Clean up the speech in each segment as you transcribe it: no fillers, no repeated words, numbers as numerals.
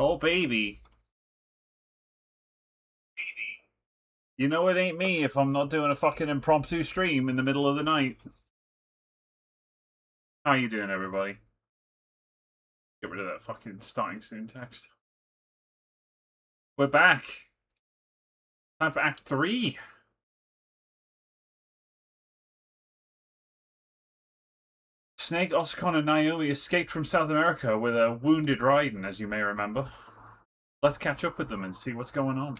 Oh, baby. You know it ain't me if I'm not doing a fucking impromptu stream in the middle of the night. How you doing, everybody? Get rid of that fucking starting soon text. We're back. Time for Act 3. Snake, Osicon, and Naomi escaped from South America with a wounded Raiden, as you may remember. Let's catch up with them and see what's going on.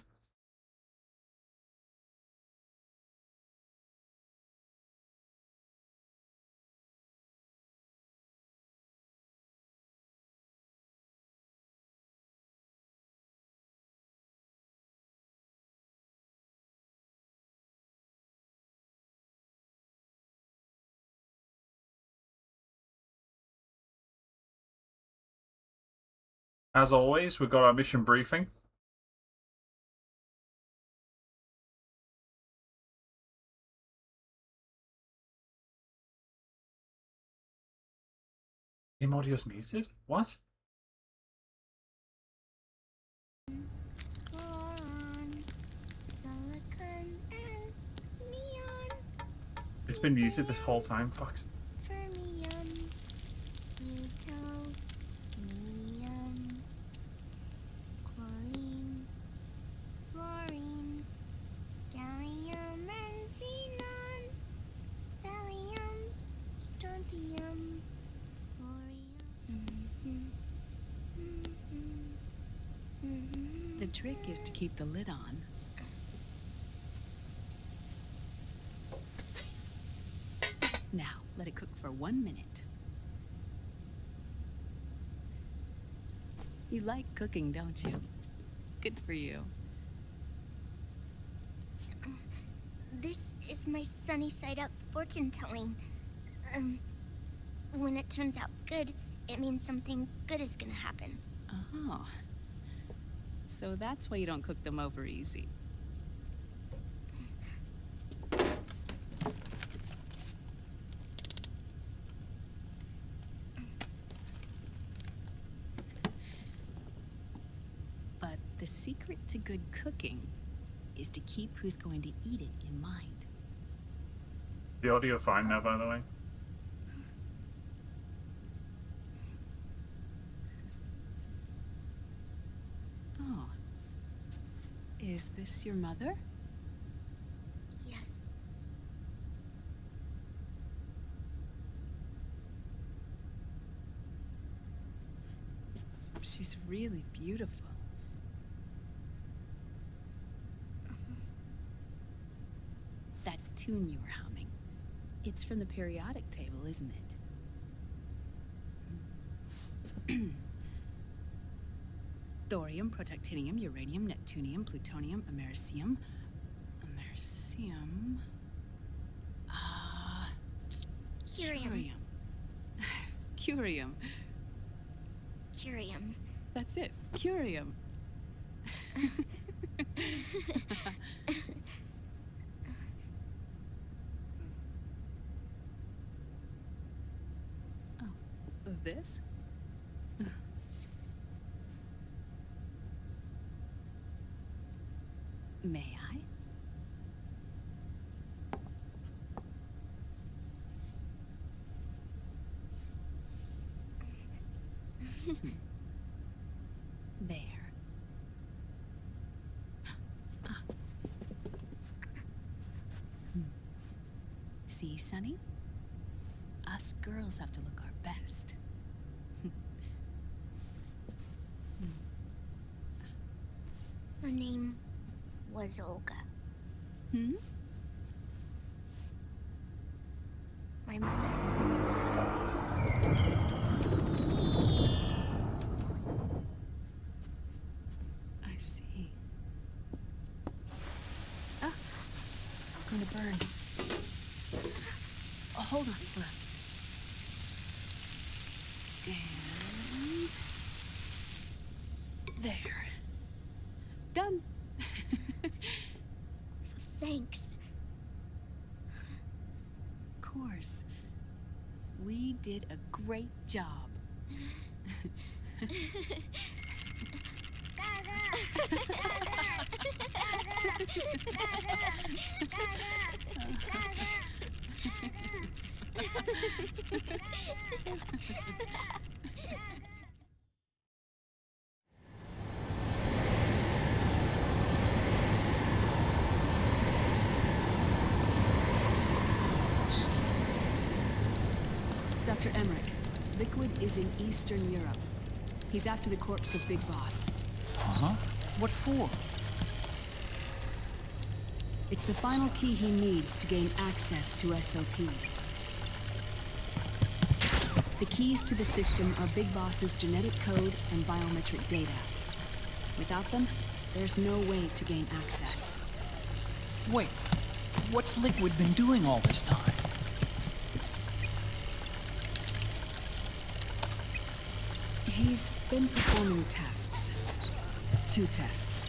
As always, we've got our mission briefing. Game audio's muted? What? It's been muted this whole time, fuck. The trick is to keep the lid on. Now, let it cook for 1 minute. You like cooking, don't you? Good for you. This is my sunny side up fortune telling. When it turns out good, it means something good is gonna happen. Oh. So that's why you don't cook them over easy. But the secret to good cooking is to keep who's going to eat it in mind. The audio fine now, by the way. Oh. Is this your mother? Yes. She's really beautiful. That tune you were humming, it's from the periodic table, isn't it? Thorium, protactinium, uranium, neptunium, plutonium, americium. Americium. Curium. Curium. Curium. That's it. Curium. Oh, this? May I? There. See, Sonny? Us girls have to look our best. Her name was Olga. Hmm? My mother. I see. Ah! It's going to burn. Oh, hold on. And... there. Done. Thanks. Of course. We did a great job. Dr. Emmerich, Liquid is in Eastern Europe. He's after the corpse of Big Boss. Uh-huh. What for? It's the final key he needs to gain access to SOP. The keys to the system are Big Boss's genetic code and biometric data. Without them, there's no way to gain access. Wait, what's Liquid been doing all this time? He's been performing tests. 2 tests.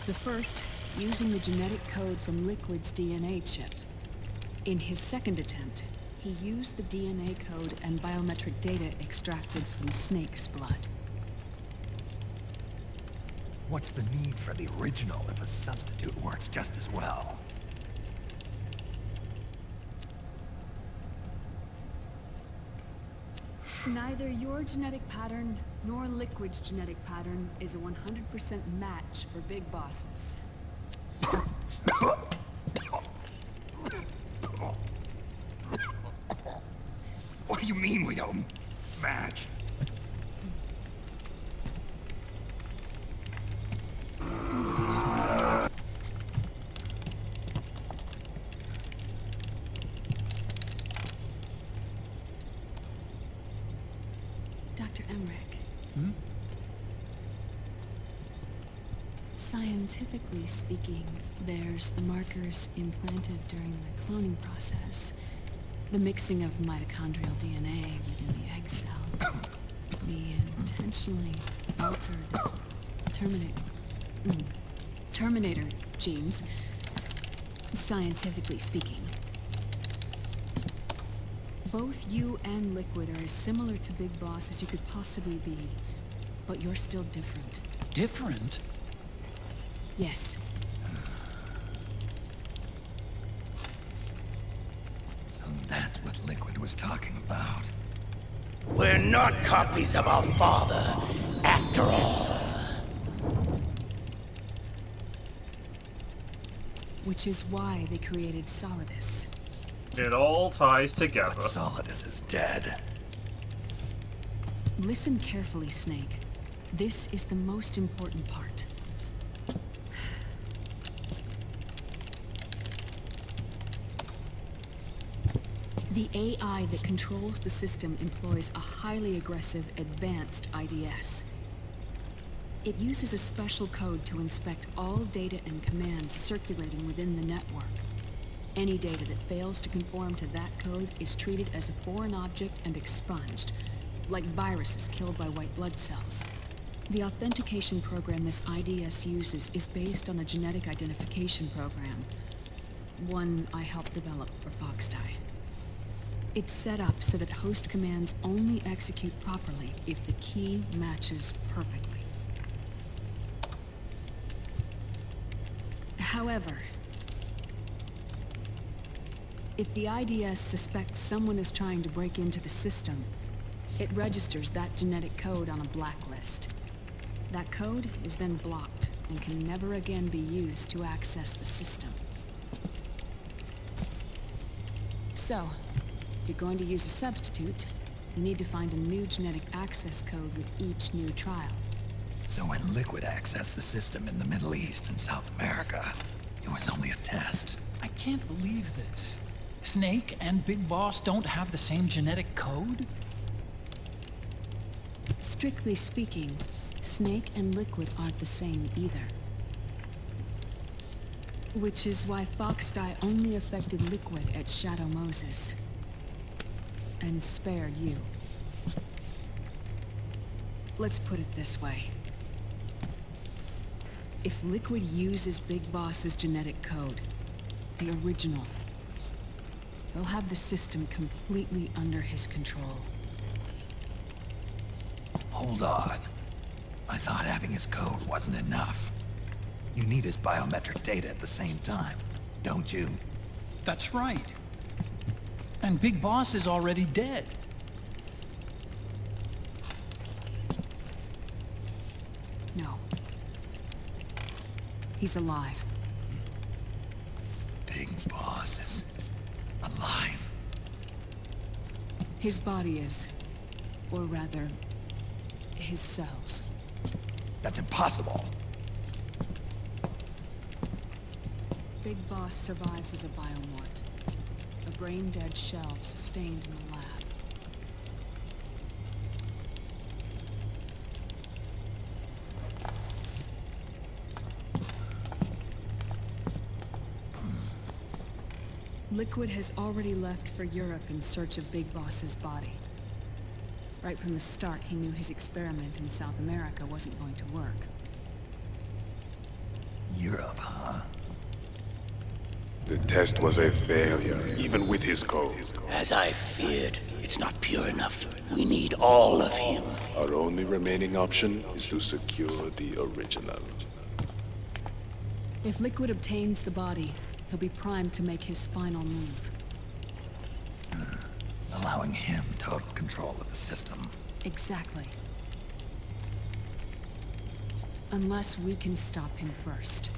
The first, using the genetic code from Liquid's DNA chip. In his second attempt, he used the DNA code and biometric data extracted from Snake's blood. What's the need for the original if a substitute works just as well? Neither your genetic pattern nor Liquid's genetic pattern is a 100% match for Big Bosses. What do you mean we don't match? Dr. Emmerich. Hmm? Scientifically speaking, there's the markers implanted during the cloning process. The mixing of mitochondrial DNA within the egg cell. The intentionally altered Terminator genes. Scientifically speaking. Both you and Liquid are as similar to Big Boss as you could possibly be, but you're still different. Different? Yes. So that's what Liquid was talking about. We're not copies of our father, after all. Which is why they created Solidus. It all ties together. But Solidus is dead. Listen carefully, Snake. This is the most important part. The AI that controls the system employs a highly aggressive, advanced IDS. It uses a special code to inspect all data and commands circulating within the network. Any data that fails to conform to that code is treated as a foreign object and expunged, like viruses killed by white blood cells. The authentication program this IDS uses is based on a genetic identification program, one I helped develop for Foxdie. It's set up so that host commands only execute properly if the key matches perfectly. However, if the IDS suspects someone is trying to break into the system, it registers that genetic code on a blacklist. That code is then blocked and can never again be used to access the system. So, if you're going to use a substitute, you need to find a new genetic access code with each new trial. So when Liquid accessed the system in the Middle East and South America, it was only a test. I can't believe this. Snake and Big Boss don't have the same genetic code? Strictly speaking, Snake and Liquid aren't the same either. Which is why Foxdie only affected Liquid at Shadow Moses. And spared you. Let's put it this way. If Liquid uses Big Boss's genetic code, the original, they'll have the system completely under his control. Hold on. I thought having his code wasn't enough. You need his biometric data at the same time, don't you? That's right. And Big Boss is already dead. No. He's alive. Big Boss is alive. His body is. Or rather, his cells. That's impossible. Big Boss survives as a biomort. A brain-dead shell sustained in the lab. Liquid has already left for Europe in search of Big Boss's body. Right from the start, he knew his experiment in South America wasn't going to work. Europe, huh? The test was a failure, even with his code. As I feared, it's not pure enough. We need all of him. Our only remaining option is to secure the original. If Liquid obtains the body, he'll be primed to make his final move. Allowing him total control of the system. Exactly. Unless we can stop him first.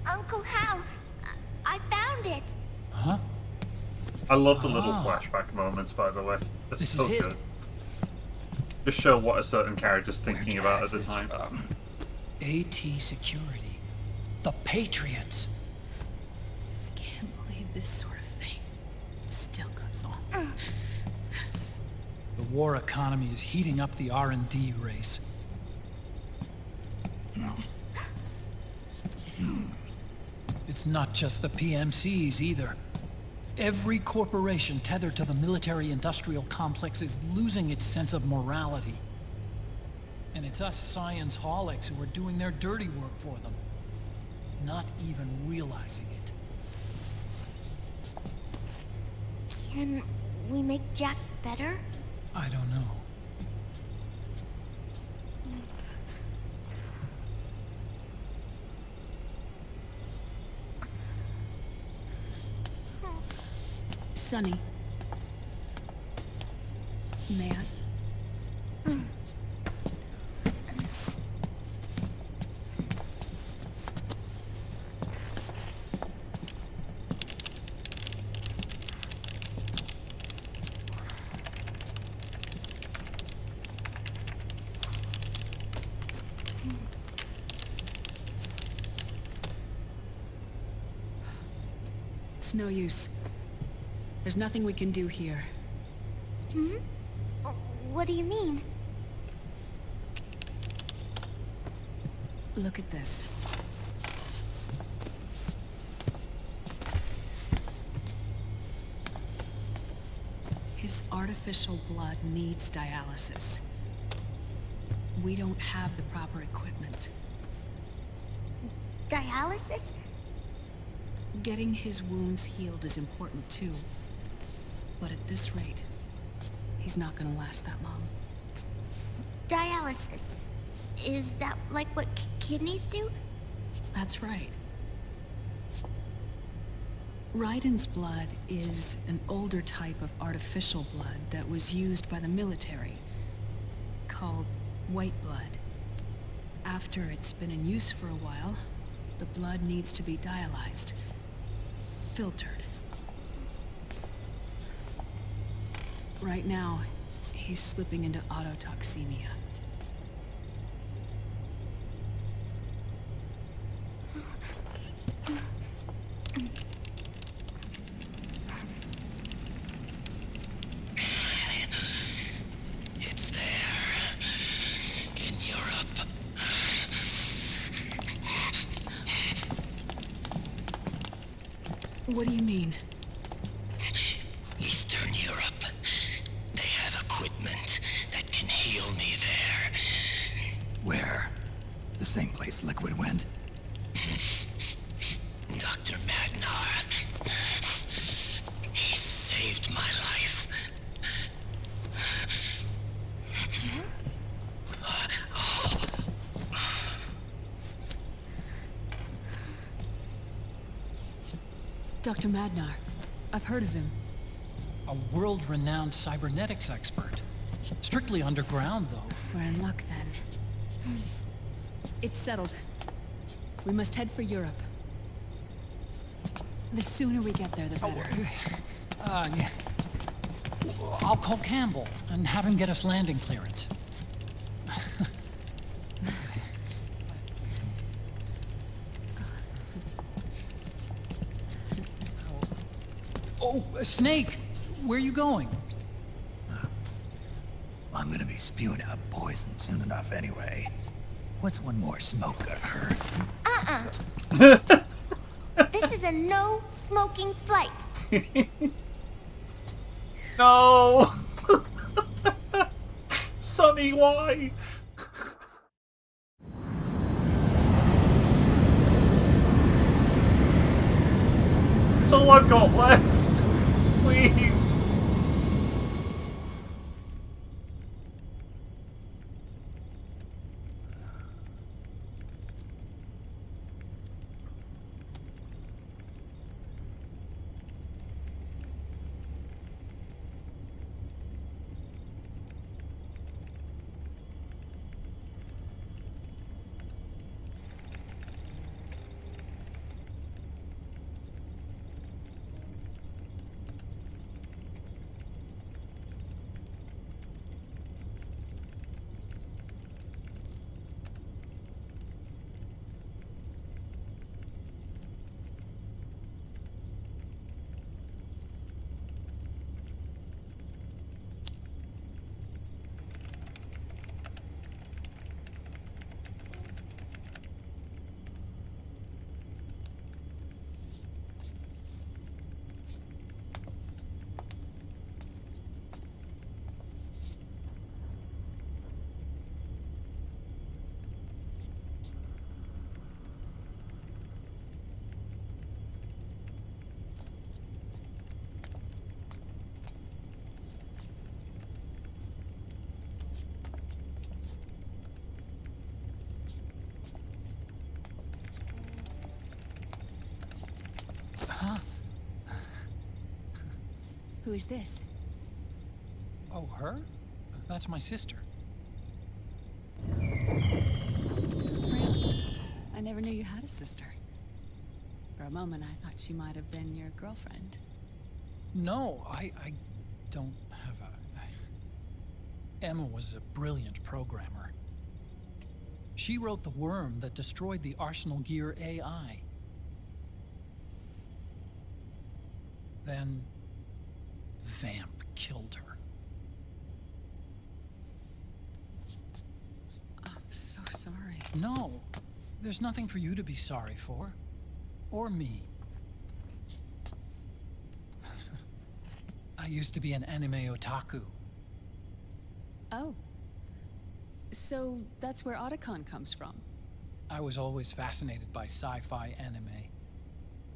Uncle Hal, I found it. Huh? I love the little flashback moments, by the way. They're This so is it. good. Just show what a certain character's thinking about at the time. AT Security. The Patriots. Can't believe this sort of thing still goes on. The war economy is heating up the R&D race. It's not just the PMCs either. Every corporation tethered to the military-industrial complex is losing its sense of morality. And it's us science-holics who are doing their dirty work for them, not even realizing it. Can we make Jack better? I don't know. Sonny. May I? It's no use. There's nothing we can do here. What do you mean? Look at this. His artificial blood needs dialysis. We don't have the proper equipment. Dialysis? Getting his wounds healed is important too. But at this rate, he's not gonna last that long. Dialysis. Is that like what kidneys do? That's right. Raiden's blood is an older type of artificial blood that was used by the military, called white blood. After it's been in use for a while, the blood needs to be dialyzed, filtered. Right now, he's slipping into autotoxemia. It's there. In Europe. What do you mean? Eastern Europe. They have equipment that can heal me there. Where? The same place Liquid went? Dr. Magnar. He saved my life. Dr. Madnar. I've heard of him. A world-renowned cybernetics expert. Strictly underground, though. We're in luck then. It's settled. We must head for Europe. The sooner we get there, the better. Yeah. I'll call Campbell and have him get us landing clearance. Oh, Snake! Where are you going? I'm gonna be spewing out poison soon enough anyway. What's one more smoke gonna hurt? This is a no smoking flight. No! Sonny, why? That's all I've got left. Please. Who is this? Oh, her? That's my sister. I never knew you had a sister. For a moment, I thought she might have been your girlfriend. No, I don't have a... Emma was a brilliant programmer. She wrote the worm that destroyed the Arsenal Gear AI. Then... Vamp killed her. I'm so sorry. No, there's nothing for you to be sorry for. Or me. I used to be an anime otaku. Oh. So that's where Otacon comes from. I was always fascinated by sci-fi anime.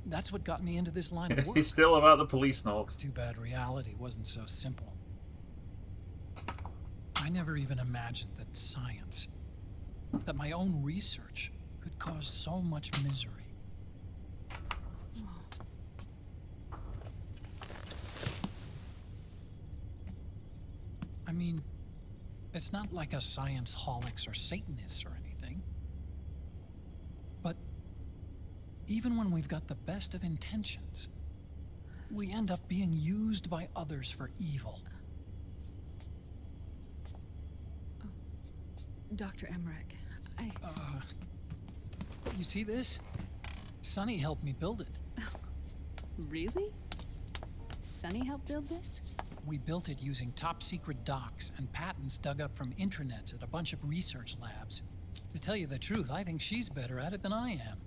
That's what got me into this line of work. He's still about the police notes. Too bad reality wasn't so simple. I never even imagined that science, that my own research, could cause so much misery. I mean, it's not like us science holics or Satanists or anything. But even when we've got the best of intentions, we end up being used by others for evil. Dr. Emmerich, You see this? Sonny helped me build it. Really? Sonny helped build this? We built it using top-secret docs and patents dug up from intranets at a bunch of research labs. To tell you the truth, I think she's better at it than I am.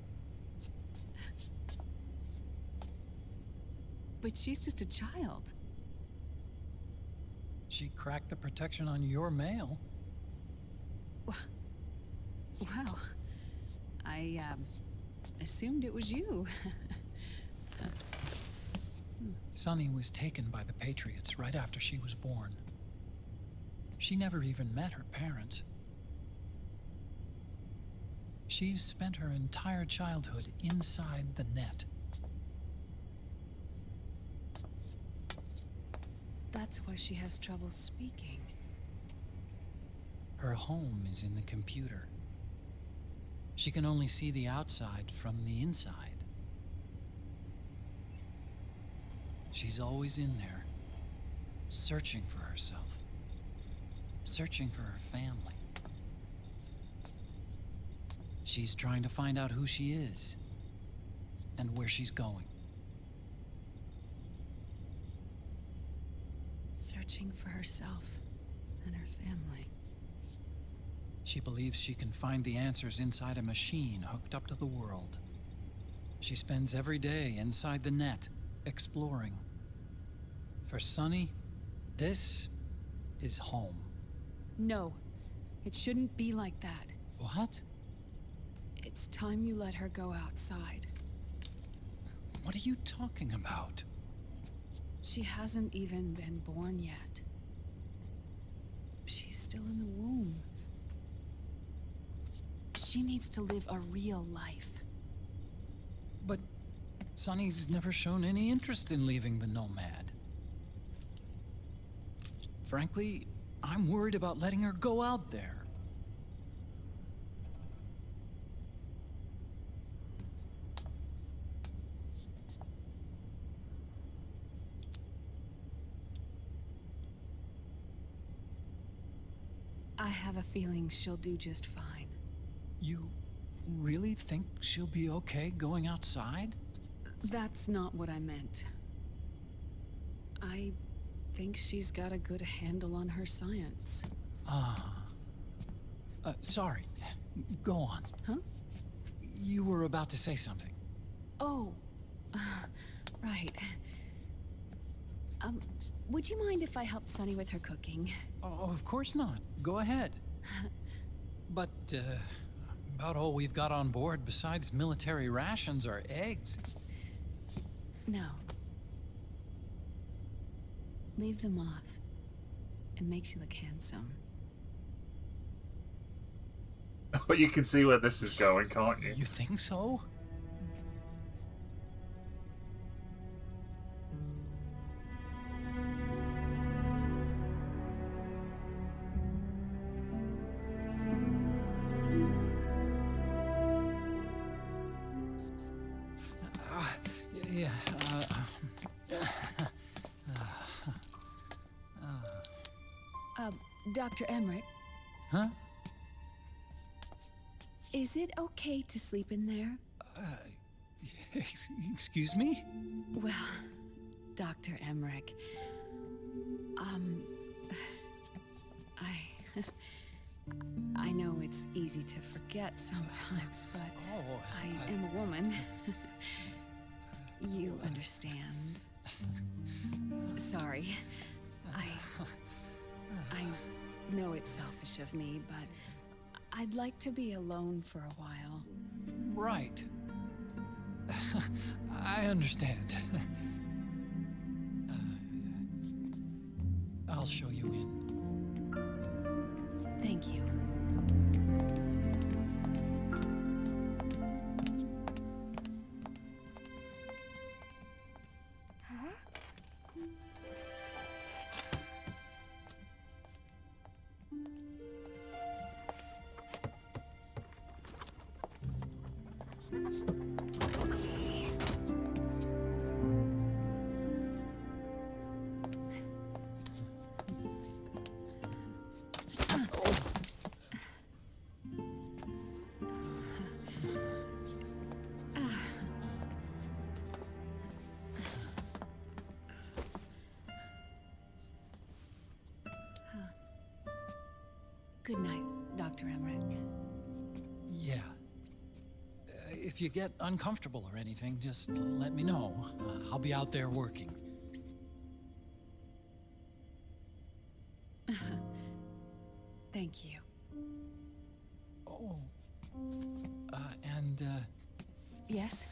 But she's just a child. She cracked the protection on your mail. Well, I assumed it was you. Sunny was taken by the Patriots right after she was born. She never even met her parents. She's spent her entire childhood inside the net. That's why she has trouble speaking. Her home is in the computer. She can only see the outside from the inside. She's always in there, searching for herself, searching for her family. She's trying to find out who she is and where she's going. Searching for herself and her family. She believes she can find the answers inside a machine hooked up to the world. She spends every day inside the net, exploring. For Sunny, this is home. No, it shouldn't be like that. What? It's time you let her go outside. What are you talking about? She hasn't even been born yet. She's still in the womb. She needs to live a real life. But Sunny's never shown any interest in leaving the Nomad. Frankly, I'm worried about letting her go out there. I have a feeling she'll do just fine. You really think she'll be okay going outside? That's not what I meant. I think she's got a good handle on her science. Sorry. Go on. Huh? You were about to say something. Oh, right. Would you mind if I helped Sunny with her cooking? Oh, of course not. Go ahead. But, about all we've got on board besides military rations are eggs. No. Leave them off. It makes you look handsome. Well, you can see where this is going, can't you? You think so? Dr. Emmerich, Huh? is it okay to sleep in there? Excuse me? Well, Dr. Emmerich, I know it's easy to forget sometimes, but I am a woman. You understand. Sorry. I know it's selfish of me, but I'd like to be alone for a while. Right. I understand. I'll show you in. Thank you. Good night, Dr. Emmerich. Yeah. if you get uncomfortable or anything, just let me know. I'll be out there working. Thank you. Oh. Yes?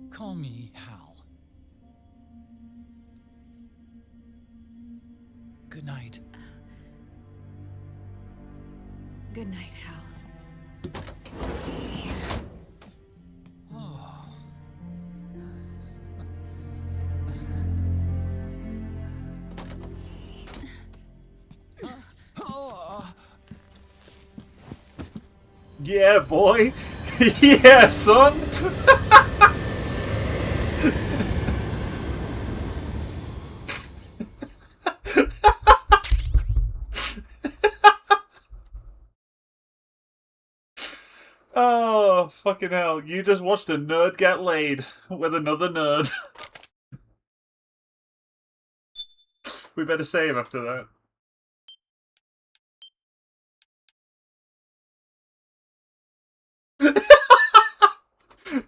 Call me Hal. Good night. Good night, Hal. Yeah, boy. Yeah, son. Oh, fucking hell. You just watched a nerd get laid with another nerd. We better save after that.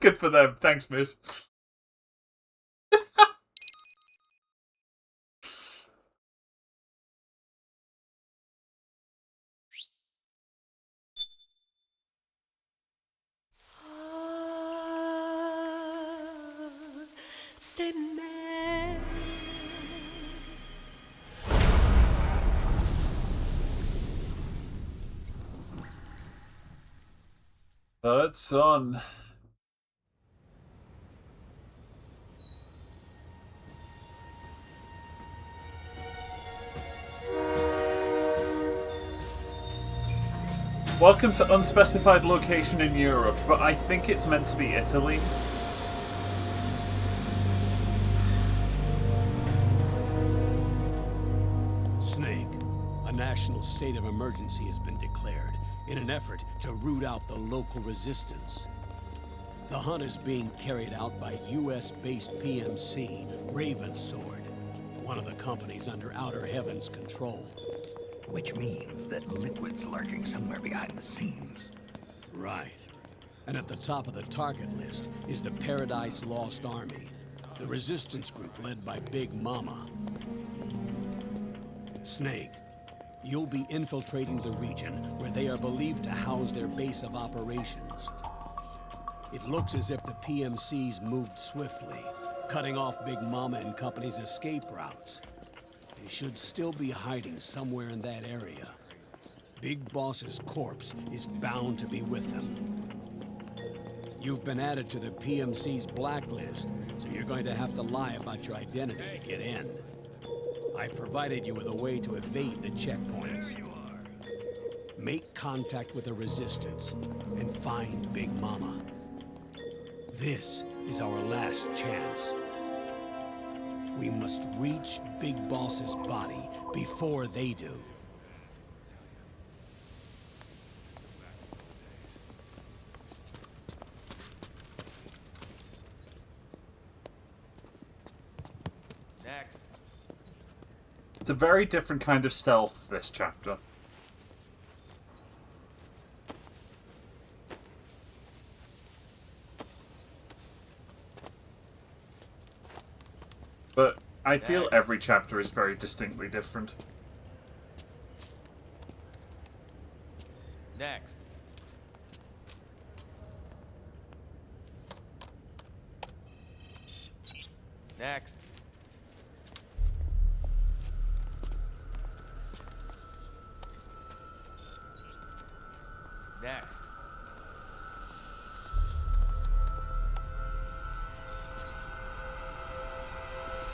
Good for them. Thanks, Mish. Third son. Welcome to unspecified location in Europe, but I think it's meant to be Italy. Snake, a national state of emergency has been declared in an effort to root out the local resistance. The hunt is being carried out by US-based PMC, Ravensword, one of the companies under Outer Heaven's control. Which means that Liquid's lurking somewhere behind the scenes. Right. And at the top of the target list is the Paradise Lost Army, the resistance group led by Big Mama. Snake, you'll be infiltrating the region where they are believed to house their base of operations. It looks as if the PMCs moved swiftly, cutting off Big Mama and company's escape routes. They should still be hiding somewhere in that area. Big Boss's corpse is bound to be with them. You've been added to the PMC's blacklist, so you're going to have to lie about your identity to get in. I've provided you with a way to evade the checkpoints. Make contact with the Resistance and find Big Mama. This is our last chance. We must reach Big Boss's body before they do. Next. It's a very different kind of stealth, this chapter. But I feel every chapter is very distinctly different. Next. Next. Next.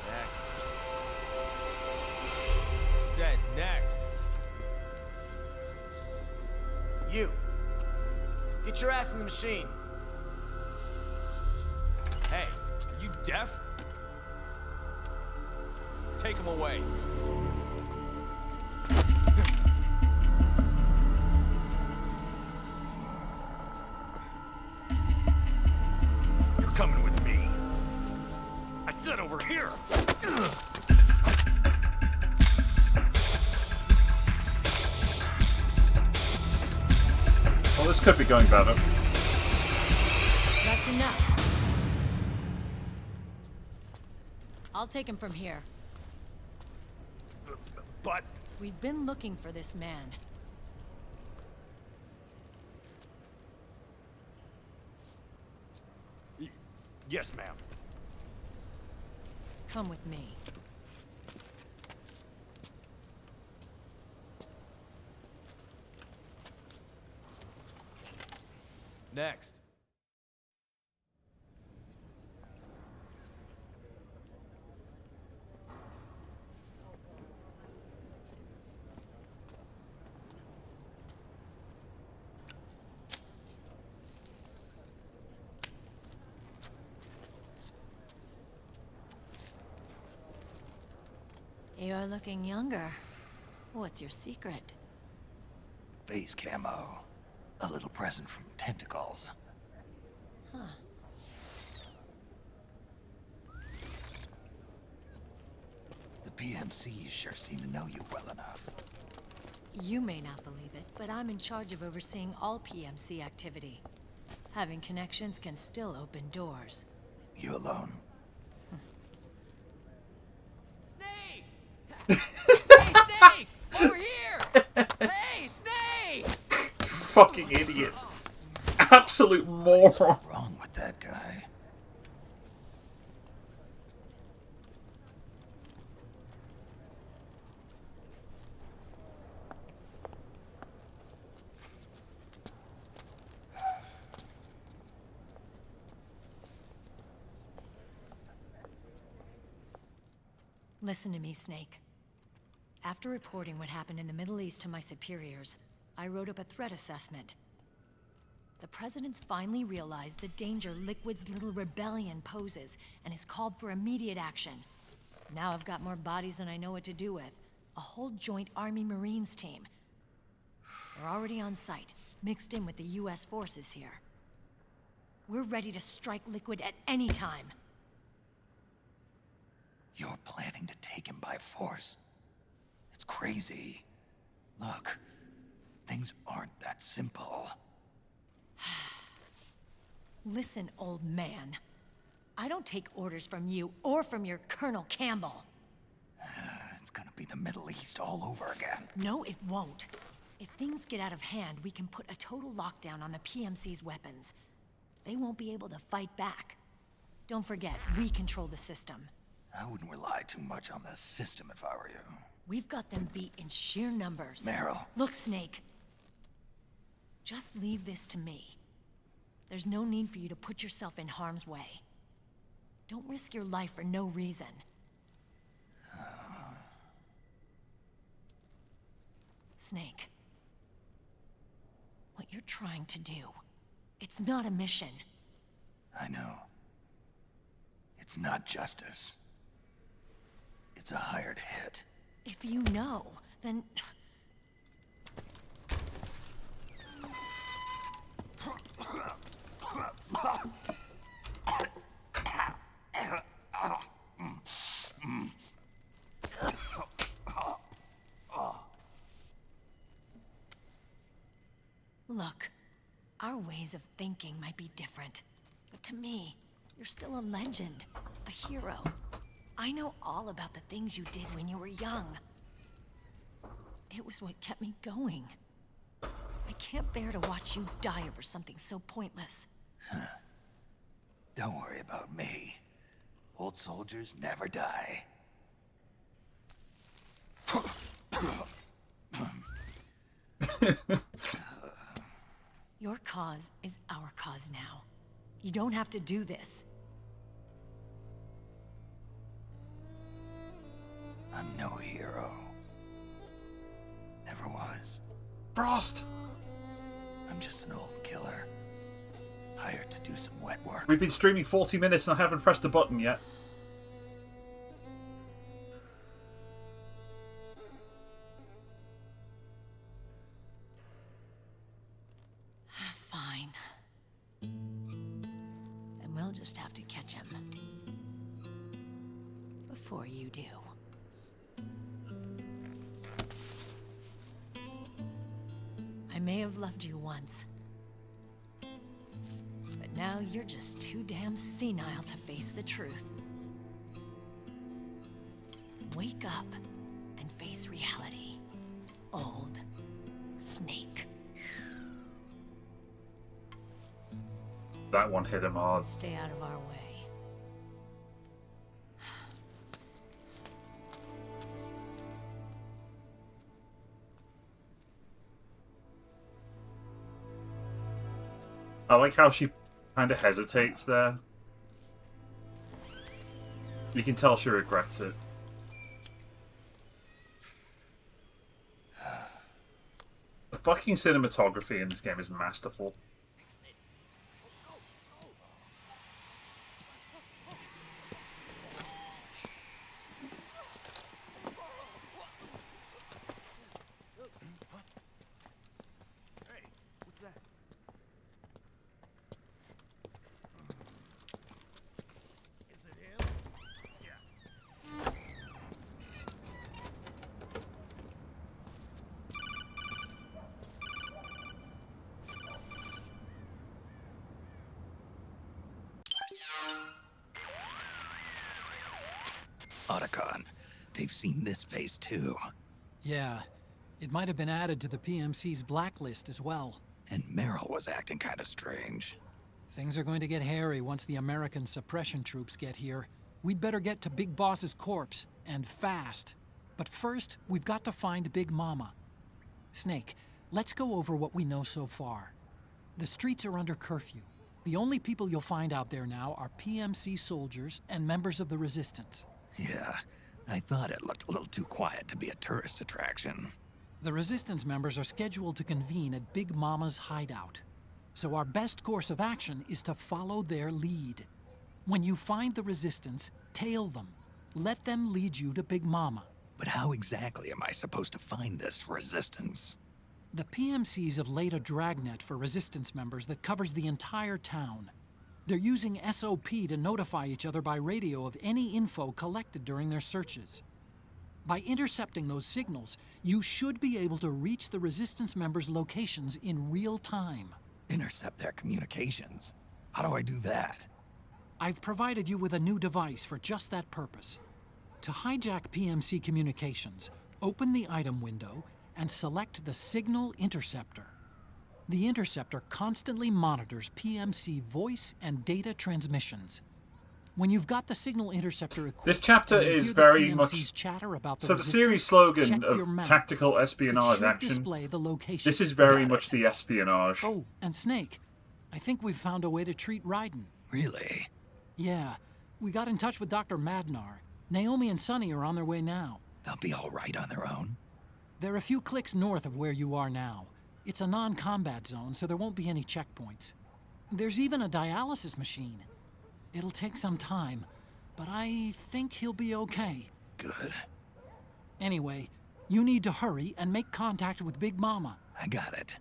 Next. Said next. You. Get your ass in the machine. Hey, are you deaf? Take him away. You're coming with me. I said over here. Well, this could be going better. That's enough. I'll take him from here. But... We've been looking for this man. Yes, ma'am. Come with me. Next. You're looking younger. What's your secret? Base camo. A little present from Tentacles. Huh. The PMCs sure seem to know you well enough. You may not believe it, but I'm in charge of overseeing all PMC activity. Having connections can still open doors. You alone? Snake! Hey, Snake! Over here! Hey, Snake! Fucking idiot. Absolute moron. What's wrong with that guy? Listen to me, Snake. After reporting what happened in the Middle East to my superiors, I wrote up a threat assessment. The President's finally realized the danger Liquid's little rebellion poses and has called for immediate action. Now I've got more bodies than I know what to do with. A whole joint Army-Marines team. They're already on site, mixed in with the US forces here. We're ready to strike Liquid at any time. You're planning to take him by force? It's crazy. Look, things aren't that simple. Listen, old man. I don't take orders from you or from your Colonel Campbell. It's gonna be the Middle East all over again. No, it won't. If things get out of hand, we can put a total lockdown on the PMC's weapons. They won't be able to fight back. Don't forget, we control the system. I wouldn't rely too much on the system if I were you. We've got them beat in sheer numbers. Meryl. Look, Snake. Just leave this to me. There's no need for you to put yourself in harm's way. Don't risk your life for no reason. Snake. What you're trying to do, it's not a mission. I know. It's not justice. It's a hired hit. If you know, then... Look, our ways of thinking might be different, but to me, you're still a legend, a hero. I know all about the things you did when you were young. It was what kept me going. I can't bear to watch you die over something so pointless. Don't worry about me. Old soldiers never die. Your cause is our cause now. You don't have to do this. I'm no hero. Never was. Frost! I'm just an old killer. Hired to do some wet work. We've been streaming 40 minutes and I haven't pressed a button yet. Fine. Then we'll just have to catch him. Before you do. I may have loved you once, Now you're just too damn senile to face the truth. Wake up and face reality. Old Snake. That one hit him hard. Stay out of our way. I like how she kind of hesitates there. You can tell she regrets it. The fucking cinematography in this game is masterful. Otacon, they've seen this face too. Yeah, it might have been added to the PMC's blacklist as well. And Meryl was acting kind of strange. Things are going to get hairy once the American suppression troops get here. We'd better get to Big Boss's corpse, and fast. But first, we've got to find Big Mama. Snake, let's go over what we know so far. The streets are under curfew. The only people you'll find out there now are PMC soldiers and members of the Resistance. Yeah, I thought it looked a little too quiet to be a tourist attraction. The Resistance members are scheduled to convene at Big Mama's hideout. So our best course of action is to follow their lead. When you find the Resistance, tail them. Let them lead you to Big Mama. But how exactly am I supposed to find this Resistance? The PMCs have laid a dragnet for Resistance members that covers the entire town. They're using SOP to notify each other by radio of any info collected during their searches. By intercepting those signals, you should be able to reach the Resistance members' locations in real time. Intercept their communications? How do I do that? I've provided you with a new device for just that purpose. To hijack PMC communications, open the item window and select the Signal Interceptor. The interceptor constantly monitors PMC voice and data transmissions. When you've got the Signal Interceptor equipped, this chapter and you is hear the very PMC's much chatter about the so the Resistance, series slogan check your of map. tactical It espionage should action. display the location. This is very much the espionage. Oh, and Snake, I think we've found a way to treat Raiden. Really? Yeah, we got in touch with Dr. Madnar. Naomi and Sonny are on their way now. They'll be all right on their own? They're a few clicks north of where you are now. It's a non-combat zone, so there won't be any checkpoints. There's even a dialysis machine. It'll take some time, but I think he'll be okay. Good. Anyway, you need to hurry and make contact with Big Mama. I got it.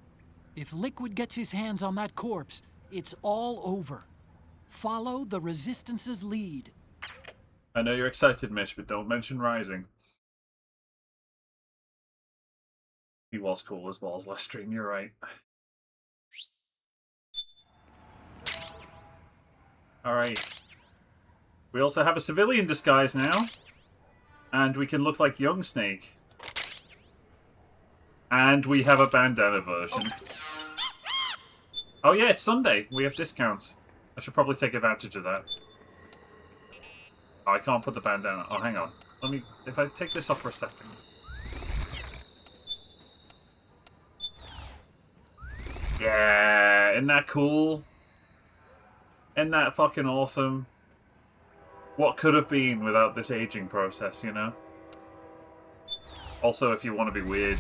If Liquid gets his hands on that corpse, it's all over. Follow the Resistance's lead. I know you're excited, Mish, but don't mention Rising. He was cool as balls last stream, you're right. Alright. We also have a civilian disguise now. And we can look like young Snake. And we have a bandana version. Oh yeah, it's Sunday. We have discounts. I should probably take advantage of that. Oh, I can't put the bandana. Oh, hang on. Let me... If I take this off for a second. Yeah, isn't that cool? Isn't that fucking awesome? What could have been without this aging process, you know? Also, if you want to be weird.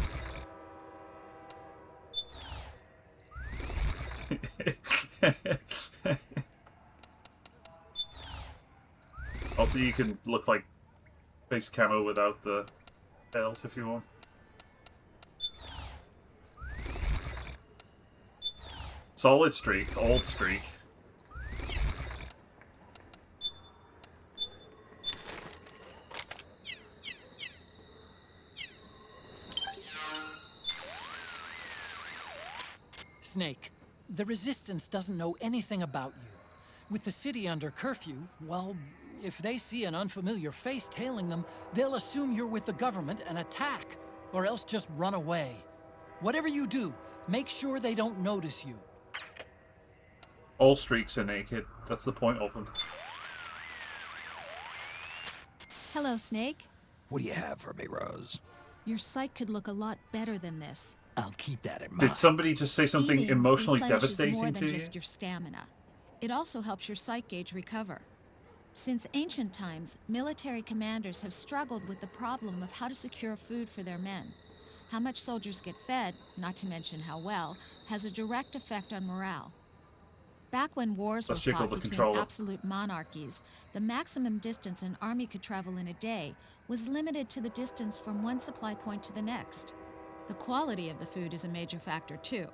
Also, you can look like face camo without the tails if you want. Solid streak, old streak. Snake, The Resistance doesn't know anything about you. With the city under curfew, well, if they see an unfamiliar face tailing them, they'll assume you're with the government and attack, or else just run away. Whatever you do, make sure they don't notice you. All streaks are naked. That's the point of them. Hello, Snake. What do you have for me, Rose? Your sight could look a lot better than this. I'll keep that in mind. Did somebody just say something Eating emotionally replenishes more devastating than to you? just your stamina. It also helps your sight gauge recover. Since ancient times, military commanders have struggled with the problem of how to secure food for their men. How much soldiers get fed, not to mention how well, has a direct effect on morale. Back when wars were Let's check out fought the between controller. absolute monarchies, the maximum distance an army could travel in a day was limited to the distance from one supply point to the next. The quality of the food is a major factor too.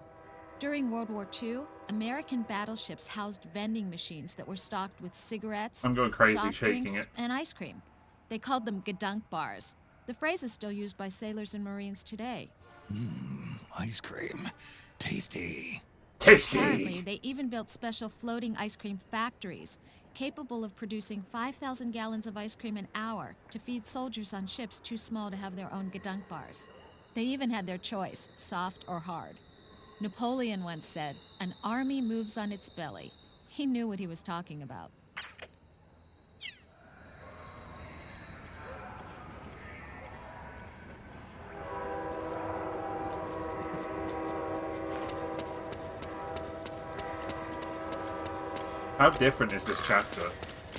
During World War II, American battleships housed vending machines that were stocked with cigarettes, I'm going crazy soft shaking drinks, it. and ice cream. They called them Gedunk bars. The phrase is still used by sailors and Marines today. Ice cream. Tasty. Apparently, they even built special floating ice cream factories, capable of producing 5,000 gallons of ice cream an hour to feed soldiers on ships too small to have their own Gedunk bars. They even had their choice, soft or hard. Napoleon once said, "An army moves on its belly." He knew what he was talking about. How different is this chapter?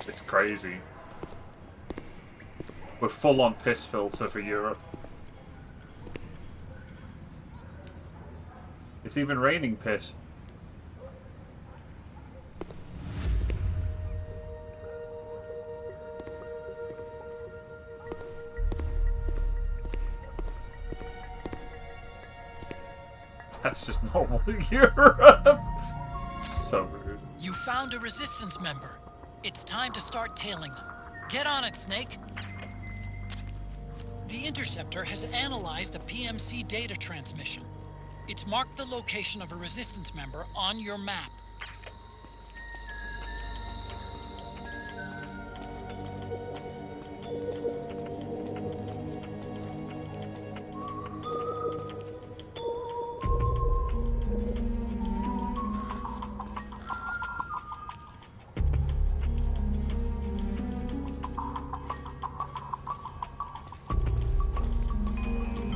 It's crazy. We're full on piss filter for Europe. It's even raining piss. That's just normal Europe. It's so rude. You found a Resistance member. It's time to start tailing them. Get on it, Snake. The Interceptor has analyzed a PMC data transmission. It's marked the location of a Resistance member on your map.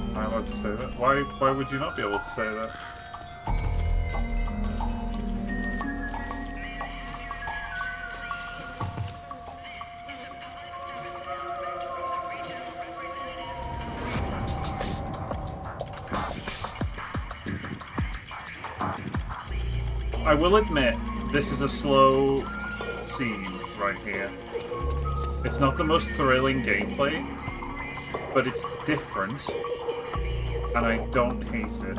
Am I allowed to say that? Why would you not be able to say that? I will admit, this is a slow scene right here. It's not the most thrilling gameplay, but it's different, and I don't hate it.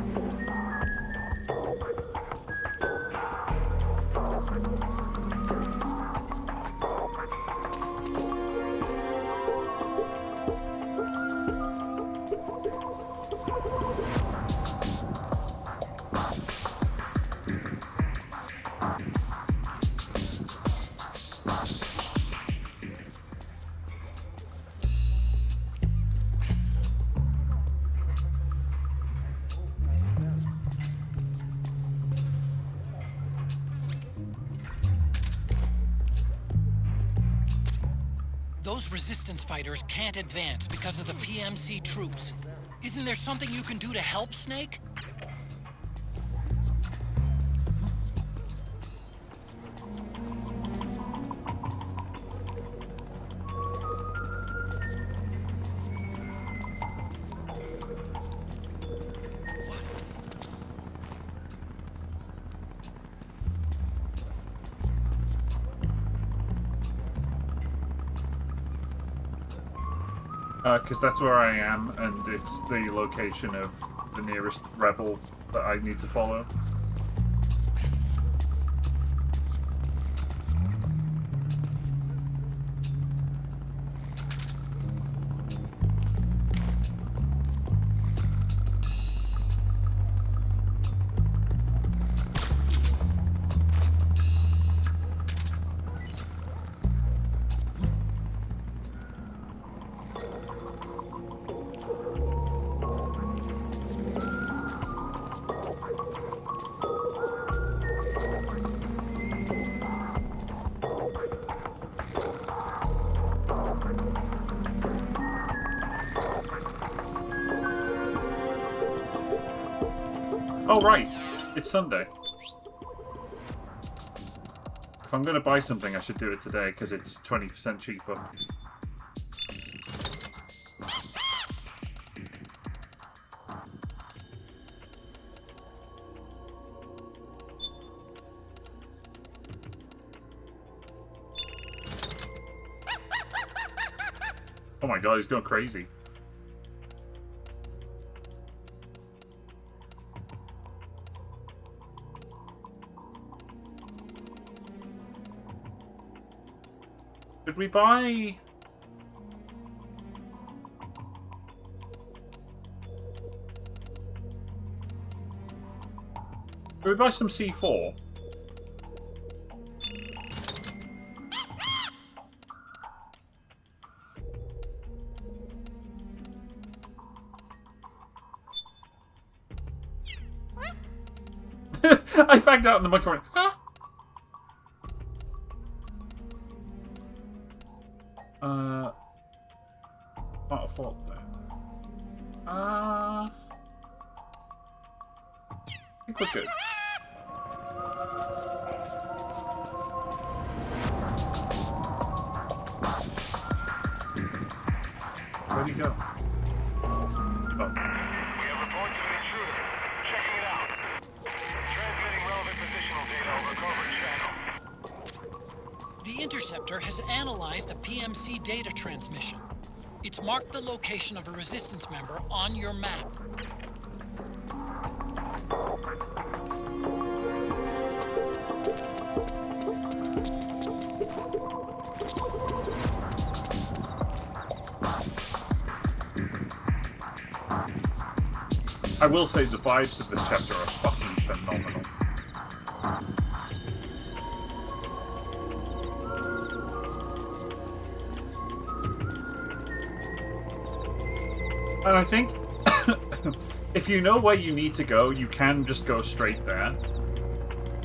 Those Resistance fighters can't advance because of the PMC troops. Isn't there something you can do to help, Snake? Because that's where I am, and it's the location of the nearest rebel that I need to follow. Oh, right. It's Sunday. If I'm going to buy something, I should do it today, because it's 20% cheaper. Oh my god, he's going crazy. Should we buy... Should we buy some C4? I backed out in the microphone. Huh? Not a fault there. I think we're good. Where'd he go? Oh. The Interceptor has analyzed a PMC data transmission. It's marked the location of a Resistance member on your map. I will say the vibes of this chapter are fucking phenomenal. And I think if you know where you need to go, you can just go straight there.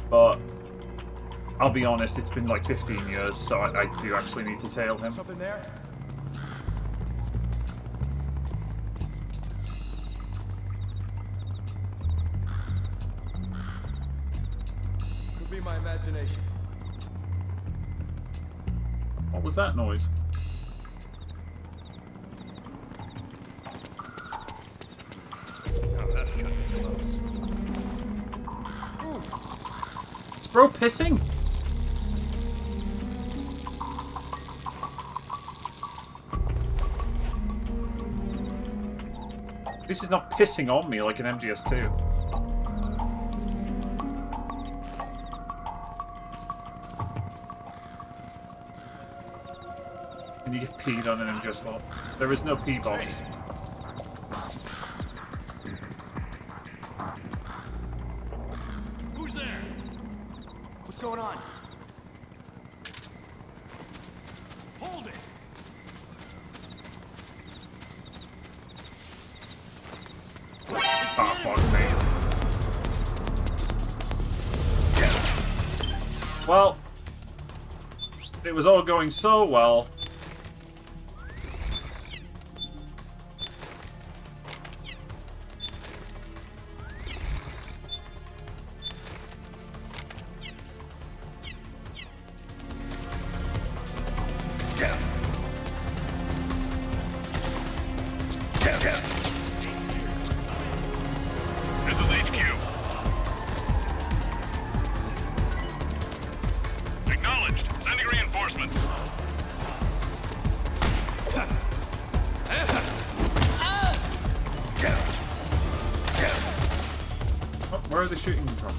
But I'll be honest, it's been like 15 years, so I do actually need to tail him. Something there? Could be my imagination. What was that noise? Oh, that's cutting it close. Is bro pissing? This is not pissing on me like an MGS2. Can you get peed on an MGS1? There is no pee box. Who's there? What's going on? Hold it! Ah, fuck me. Well, it was all going so well. This is HQ. Acknowledged. Sending reinforcements. Oh, where are they shooting from?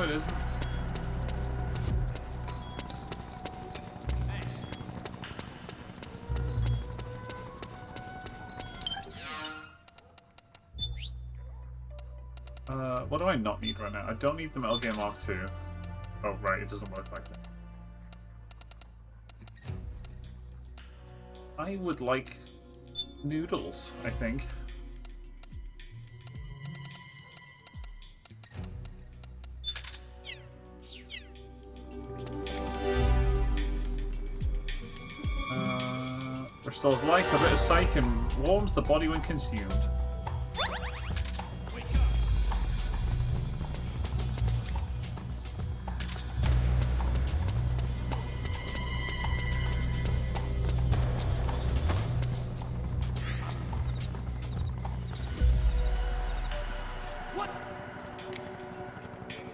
it isn't. What do I not need right now? I don't need the Metal Gear Mark II. Oh, right, it doesn't work like that. I would like noodles, I think. Restores life, a bit of psych, and warms the body when consumed. What?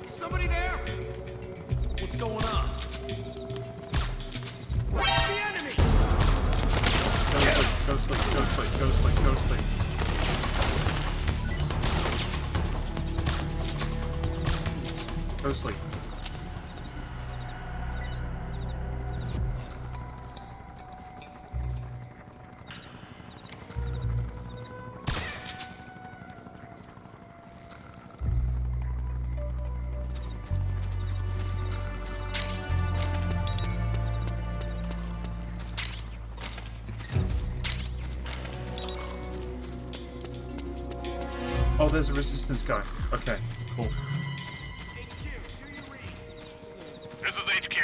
Somebody there? What's going on? The enemy! Ghostly. Ghostly. Oh, there's a resistance guy. Okay, cool. This is HQ.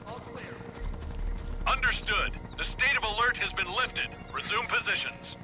All clear. Understood. The state of alert has been lifted. Resume positions.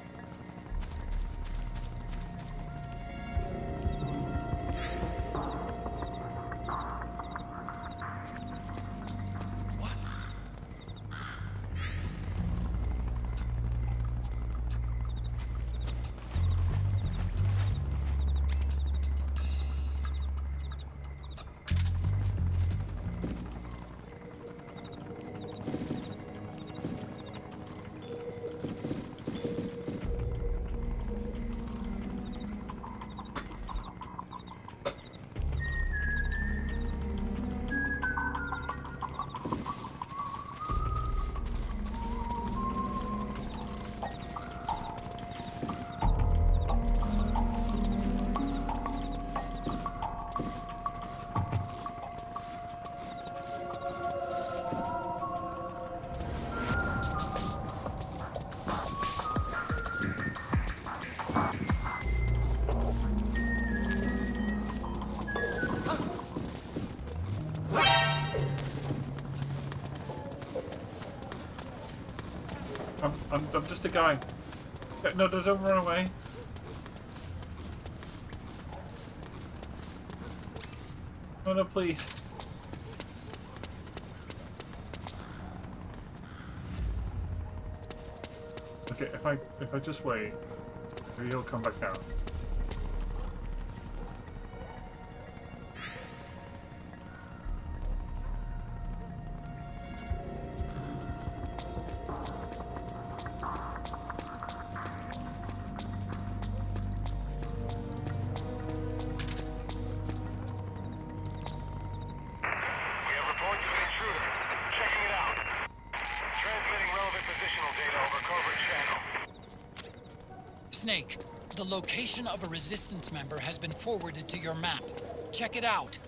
I'm just a guy. No, don't run away. Oh no, please. Okay, if I just wait, maybe he'll come back out. Snake, the location of a Resistance member has been forwarded to your map. Check it out.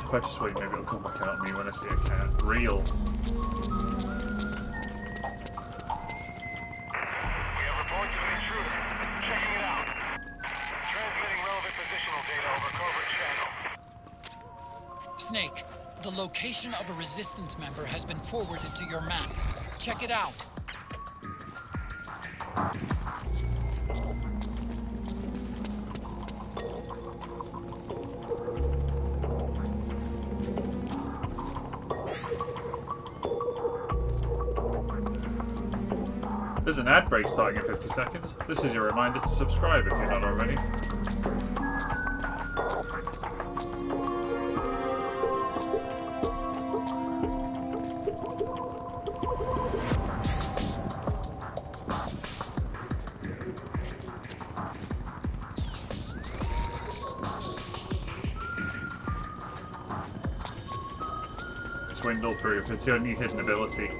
If I just wait, maybe it'll come back out at me when I see a cat. Real. Snake, the location of a Resistance member has been forwarded to your map. Check it out. There's an ad break starting in 50 seconds. This is your reminder to subscribe if you're not already. Swindle proof. It's your new hidden ability.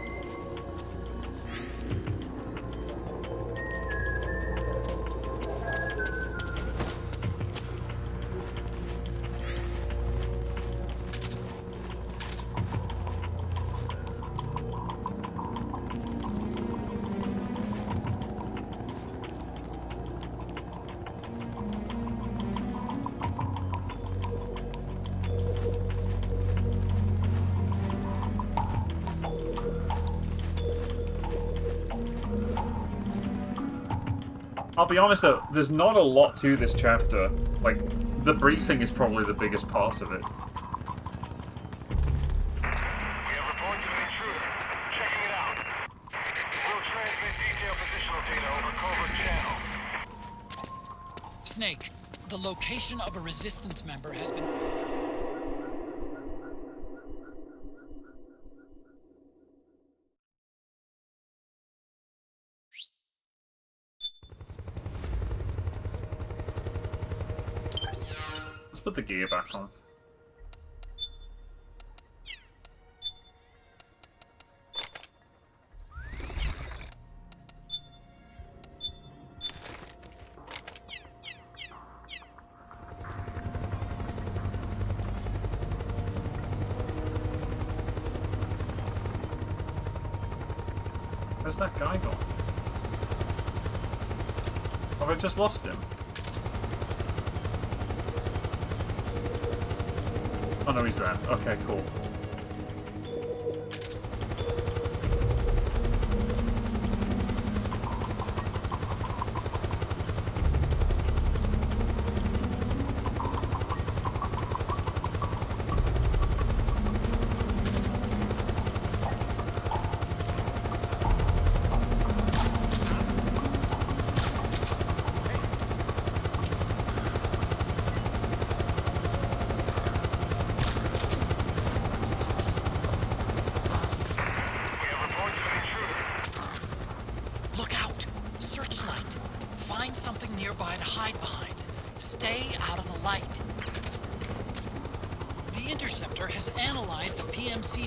I'll be honest though, there's not a lot to this chapter. Like, the briefing is probably the biggest part of it. We have reports of an intruder. Checking it out. We'll transmit detailed positional data over covert channel. Snake, the location of a resistance member has been... Let's put the gear back on. Where's that guy gone? Have I just lost him? Oh no, he's there. Okay, cool.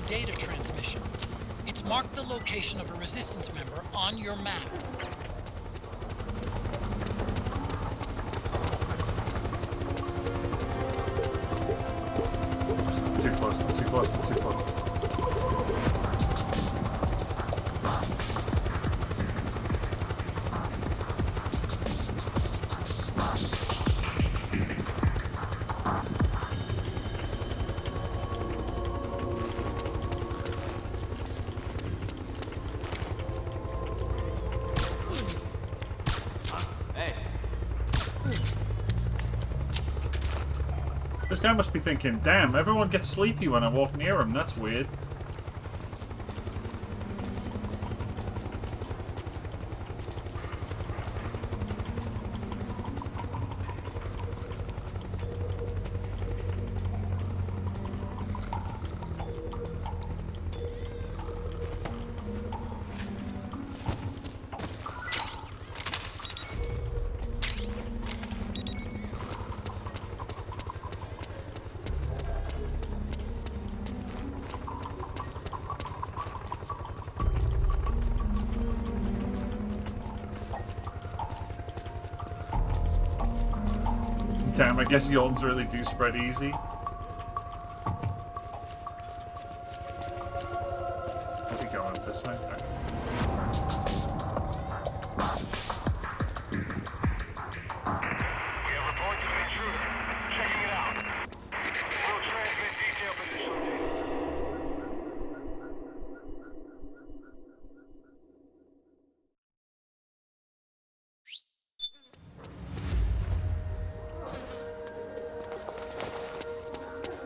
Data transmission. It's marked the location of a resistance member on your map. Too close, too close, too close. This guy must be thinking, damn, everyone gets sleepy when I walk near him. That's weird. Damn, I guess yawns really do spread easy. Where's he going? This way? Okay. We have reports of an intruder. Checking it out. We'll transmit detailed positional data.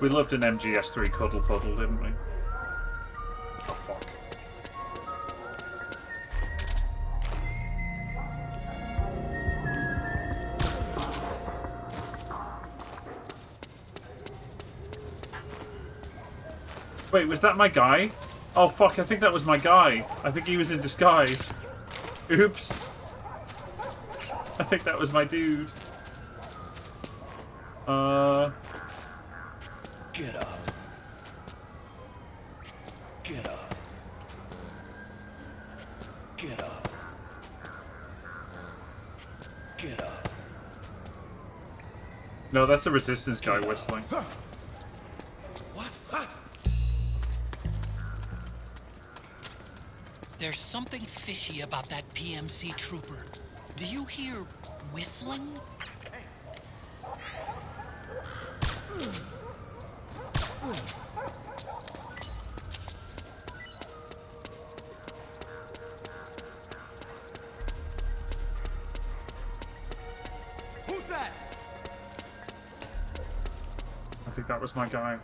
We loved an MGS3 cuddle puddle, didn't we? Oh, fuck. Wait, was that my guy? Oh, fuck, I think that was my guy. I think he was in disguise. Oops. I think that was my dude. Get up. Get up. No, that's a resistance guy whistling. There's something fishy about that PMC trooper. Do you hear whistling? Who's that? I think that was my guy.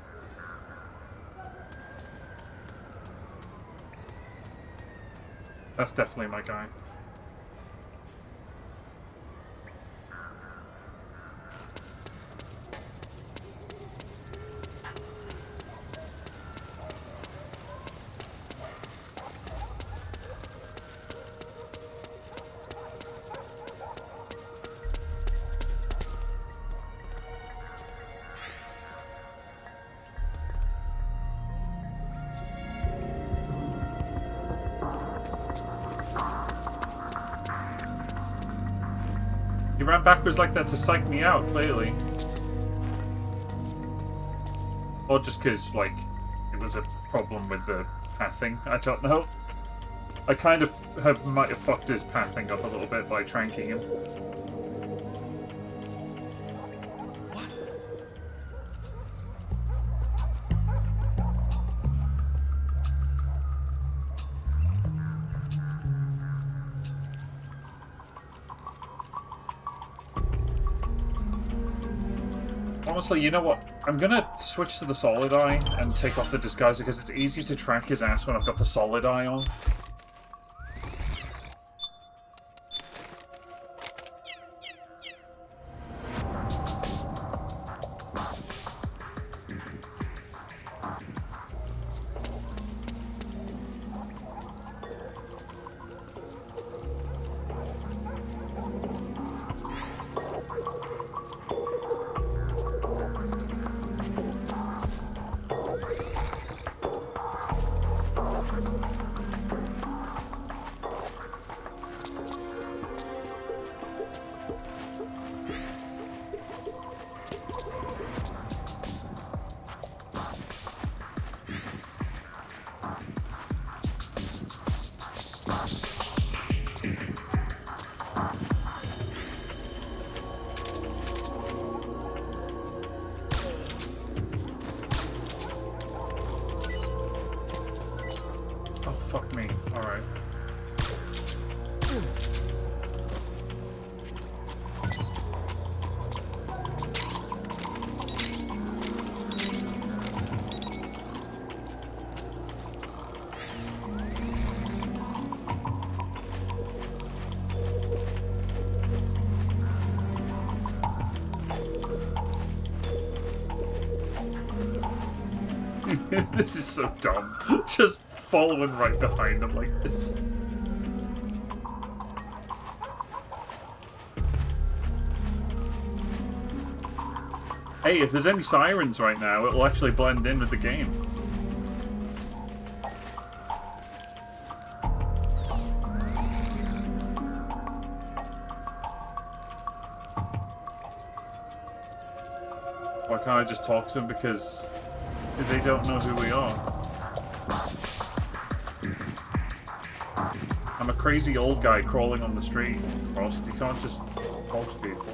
That's definitely my guy. He ran backwards like that to psych me out, clearly. Or just because, like, it was a problem with the pathing. I don't know. I kind of might have fucked his pathing up a little bit by tranking him. Honestly, you know what? I'm gonna switch to the solid eye and take off the disguiser because it's easy to track his ass when I've got the solid eye on. Fuck me. Alright. This is so dumb. Just following right behind him like this. Hey, if there's any sirens right now, it'll actually blend in with the game. Why can't I just talk to them because they don't know who we are? I'm a crazy old guy crawling on the street, Frost. You can't just talk to people.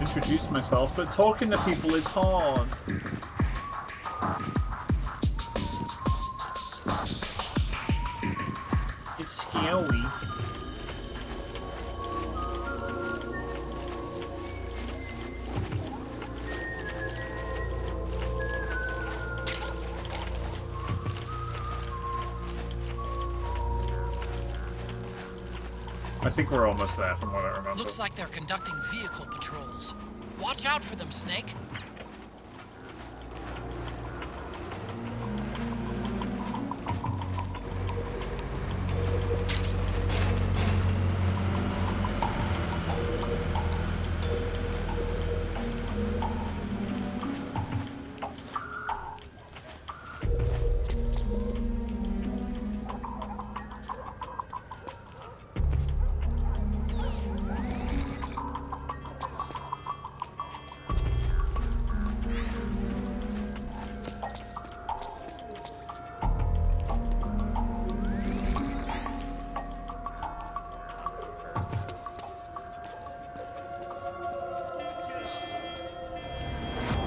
Introduce myself, but talking to people is hard. It's scary. I think we're almost there from what I remember. Looks like they're conducting vehicle patrols. Watch out for them, Snake.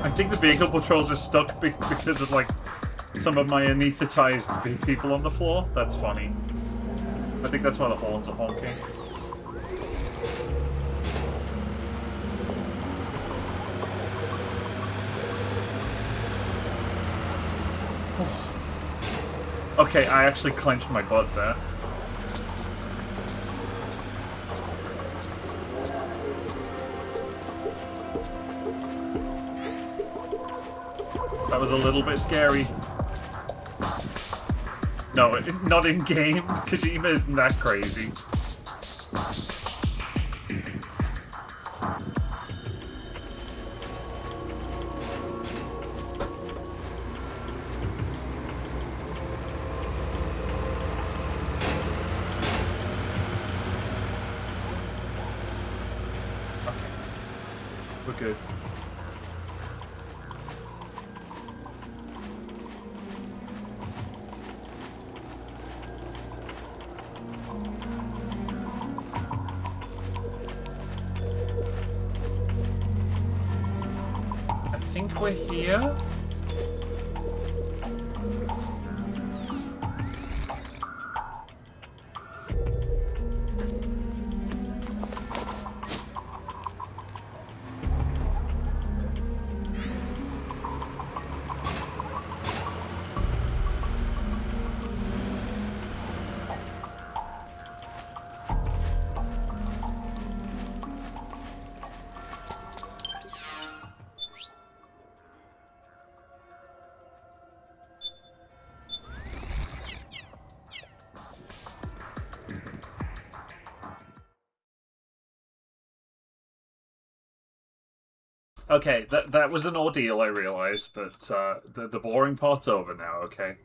I think the vehicle patrols are stuck because of, like, some of my anesthetized people on the floor. That's funny. I think that's why the horns are honking. Okay, I actually clenched my butt there. That was a little bit scary. No, not in game. Kojima isn't that crazy. Okay. We're good. I think we're here. Okay, that was an ordeal, I realized, but the boring part's over now, okay?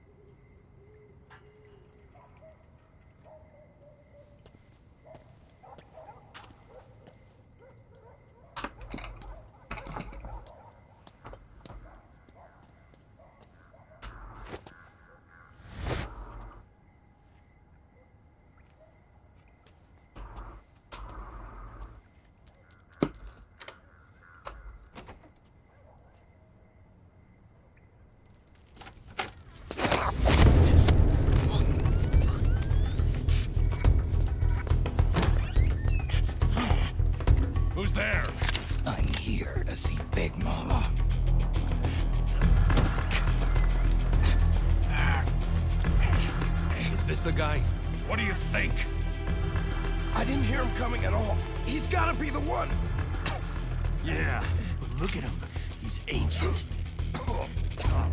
Who's there? I'm here to see Big Mama. Is this the guy? What do you think? I didn't hear him coming at all. He's gotta be the one. Yeah, but look at him. He's ancient.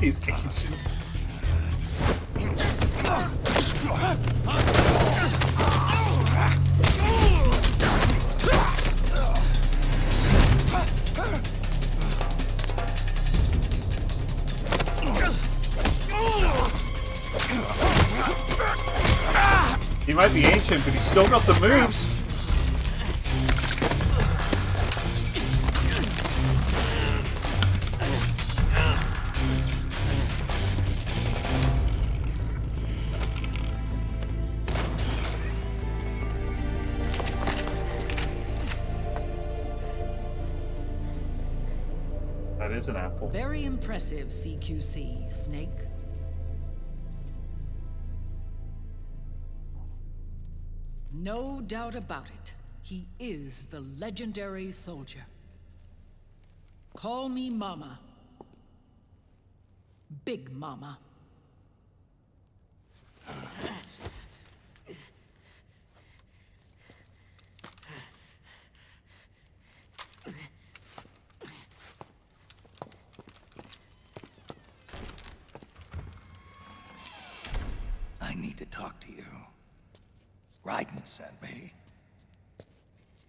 He's ancient. He might be ancient, but he's still got the moves. That is an apple. Very impressive, CQC, Snake. No doubt about it. He is the legendary soldier. Call me Mama. Big Mama. I need to talk to you. Raiden sent me.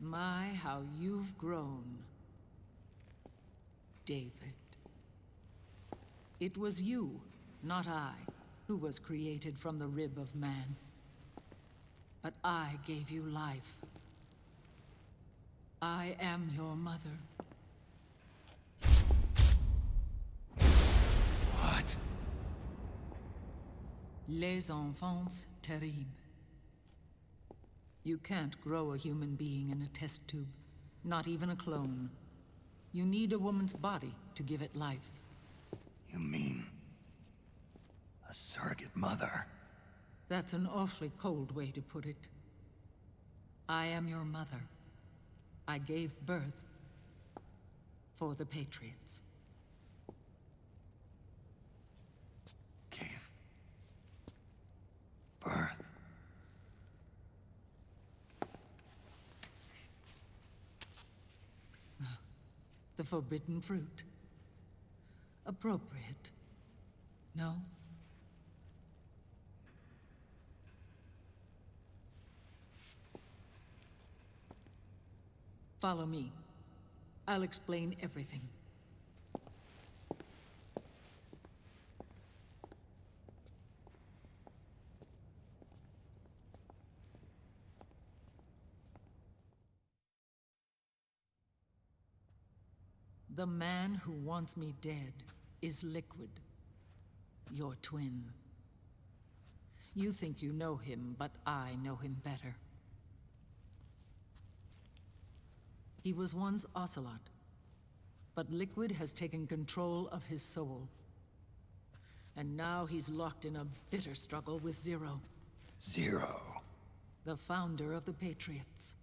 My, how you've grown, David. It was you, not I, who was created from the rib of man. But I gave you life. I am your mother. What? Les enfants terribles. You can't grow a human being in a test tube, not even a clone. You need a woman's body to give it life. You mean... a surrogate mother? That's an awfully cold way to put it. I am your mother. I gave birth for the Patriots. Gave birth? The forbidden fruit. Appropriate. No? Follow me. I'll explain everything. The man who wants me dead is Liquid, your twin. You think you know him, but I know him better. He was once Ocelot, but Liquid has taken control of his soul. And now he's locked in a bitter struggle with Zero. Zero? The founder of the Patriots.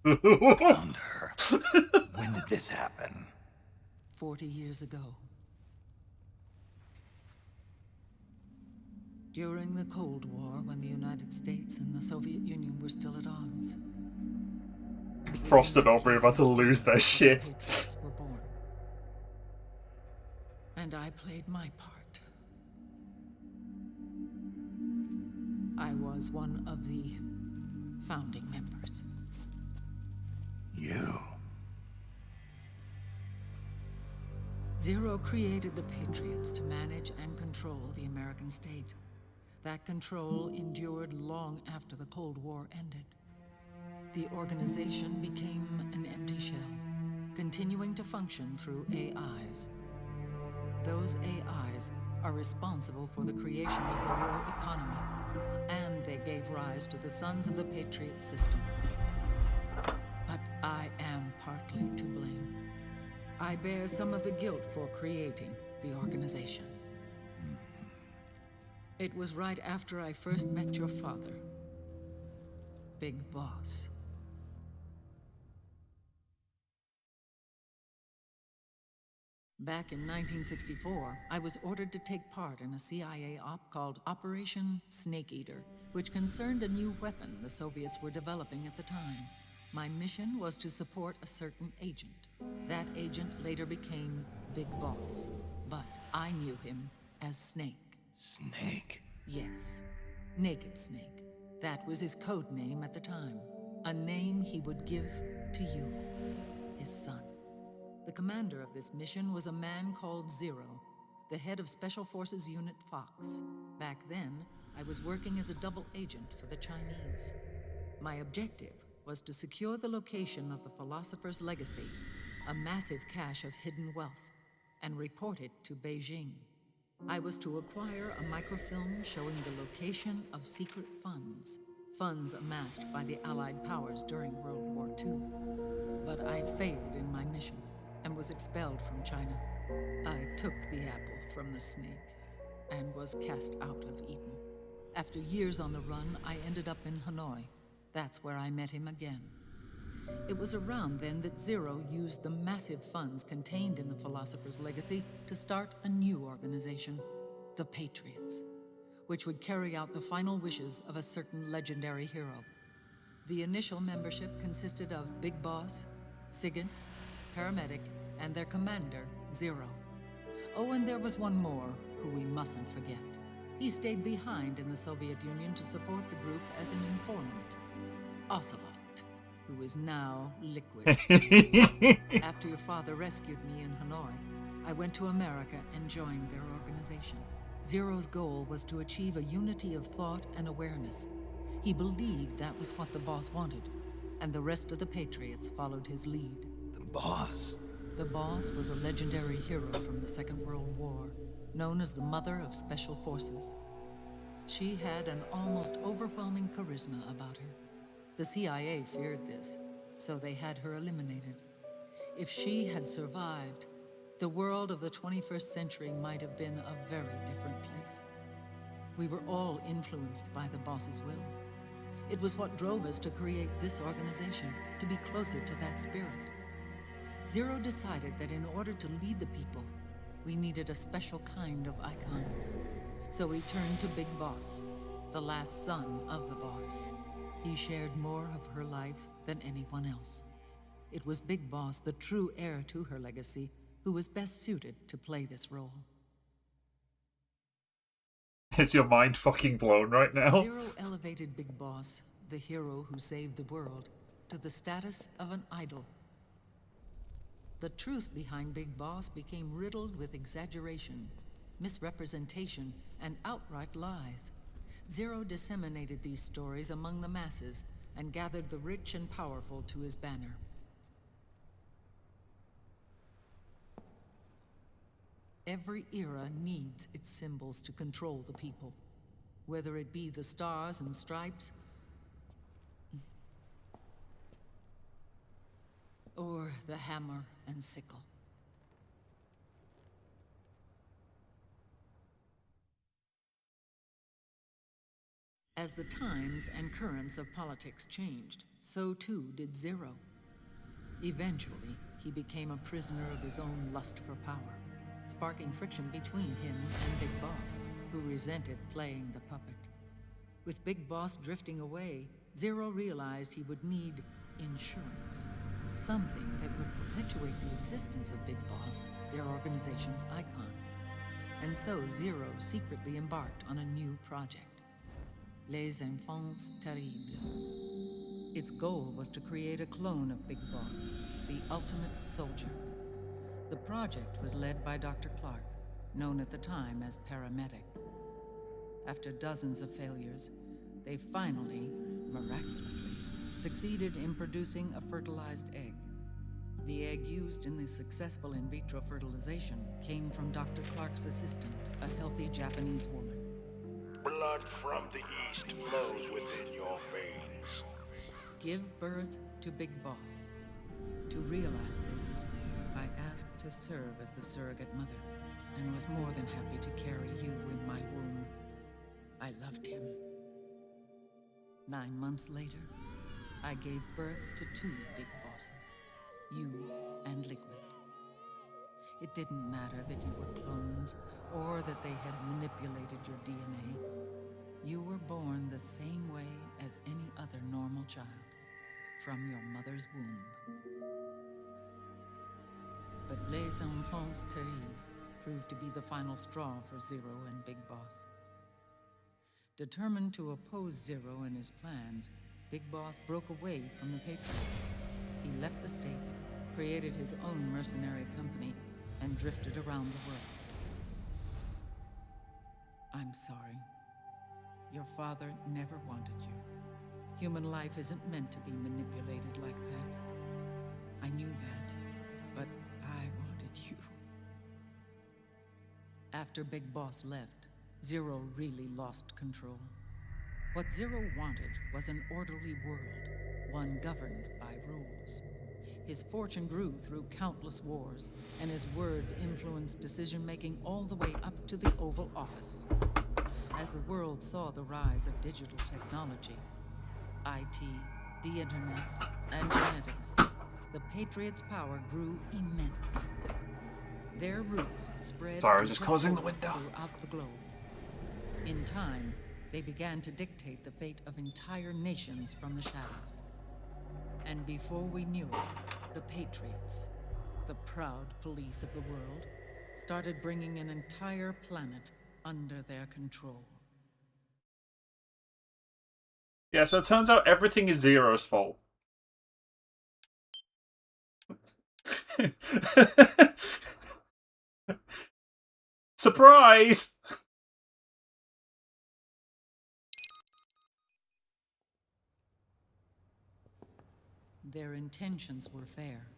Founder? When did this happen? 40 years ago. During the Cold War, when the United States and the Soviet Union were still at odds. Frost and Aubrey are about to lose their shit. Patriots were born. And I played my part. I was one of the founding members. You? Zero created the Patriots to manage and control the American state. That control endured long after the Cold War ended. The organization became an empty shell, continuing to function through AIs. Those AIs are responsible for the creation of the war economy, and they gave rise to the Sons of the Patriot system. But I am partly to blame. I bear some of the guilt for creating the organization. It was right after I first met your father, Big Boss. Back in 1964, I was ordered to take part in a CIA op called Operation Snake Eater, which concerned a new weapon the Soviets were developing at the time. My mission was to support a certain agent. That agent later became Big Boss, but I knew him as Snake. Snake? Yes, Naked Snake. That was his code name at the time. A name he would give to you, his son. The commander of this mission was a man called Zero, the head of Special Forces Unit Fox. Back then, I was working as a double agent for the Chinese. My objective was to secure the location of the Philosopher's Legacy, a massive cache of hidden wealth, and report it to Beijing. I was to acquire a microfilm showing the location of secret funds, funds amassed by the Allied powers during World War II. But I failed in my mission and was expelled from China. I took the apple from the snake and was cast out of Eden. After years on the run, I ended up in Hanoi. That's where I met him again. It was around then that Zero used the massive funds contained in the Philosopher's Legacy to start a new organization, the Patriots, which would carry out the final wishes of a certain legendary hero. The initial membership consisted of Big Boss, Sigint, Paramedic, and their commander, Zero. Oh, and there was one more who we mustn't forget. He stayed behind in the Soviet Union to support the group as an informant, Ocelot, who is now Liquid. After your father rescued me in Hanoi, I went to America and joined their organization. Zero's goal was to achieve a unity of thought and awareness. He believed that was what the boss wanted, and the rest of the Patriots followed his lead. The boss? The boss was a legendary hero from the Second World War, known as the Mother of Special Forces. She had an almost overwhelming charisma about her. The CIA feared this, so they had her eliminated. If she had survived, the world of the 21st century might have been a very different place. We were all influenced by the boss's will. It was what drove us to create this organization, to be closer to that spirit. Zero decided that in order to lead the people, we needed a special kind of icon. So we turned to Big Boss, the last son of the boss. He shared more of her life than anyone else. It was Big Boss, the true heir to her legacy, who was best suited to play this role. Is your mind fucking blown right now? Zero elevated Big Boss, the hero who saved the world, to the status of an idol. The truth behind Big Boss became riddled with exaggeration, misrepresentation, and outright lies. Zero disseminated these stories among the masses and gathered the rich and powerful to his banner. Every era needs its symbols to control the people, whether it be the stars and stripes, or the hammer and sickle. As the times and currents of politics changed, so too did Zero. Eventually, he became a prisoner of his own lust for power, sparking friction between him and Big Boss, who resented playing the puppet. With Big Boss drifting away, Zero realized he would need insurance, something that would perpetuate the existence of Big Boss, their organization's icon. And so Zero secretly embarked on a new project, Les Enfants Terribles. Its goal was to create a clone of Big Boss, the ultimate soldier. The project was led by Dr. Clark, known at the time as Paramedic. After dozens of failures, they finally, miraculously, succeeded in producing a fertilized egg. The egg used in the successful in vitro fertilization came from Dr. Clark's assistant, a healthy Japanese woman. Blood from the east flows within your veins. Give birth to Big Boss. To realize this, I asked to serve as the surrogate mother, and was more than happy to carry you in my womb. I loved him. 9 months later, I gave birth to 2 Big Bosses, you and Liquid. It didn't matter that you were clones, or that they had manipulated your DNA. You were born the same way as any other normal child, from your mother's womb. But Les Enfants Terribles proved to be the final straw for Zero and Big Boss. Determined to oppose Zero and his plans, Big Boss broke away from the Patriots. He left the States, created his own mercenary company, and drifted around the world. I'm sorry. Your father never wanted you. Human life isn't meant to be manipulated like that. I knew that, but I wanted you. After Big Boss left, Zero really lost control. What Zero wanted was an orderly world, one governed by rules. His fortune grew through countless wars, and his words influenced decision-making all the way up to the Oval Office. As the world saw the rise of digital technology, IT, the internet, and genetics, the Patriots' power grew immense. Their roots spread Sorry, I was just closing the window. Throughout the globe. In time, they began to dictate the fate of entire nations from the shadows. And before we knew it, the Patriots, the proud police of the world, started bringing an entire planet under their control. Yeah, so it turns out everything is Zero's fault. Surprise! Their intentions were fair,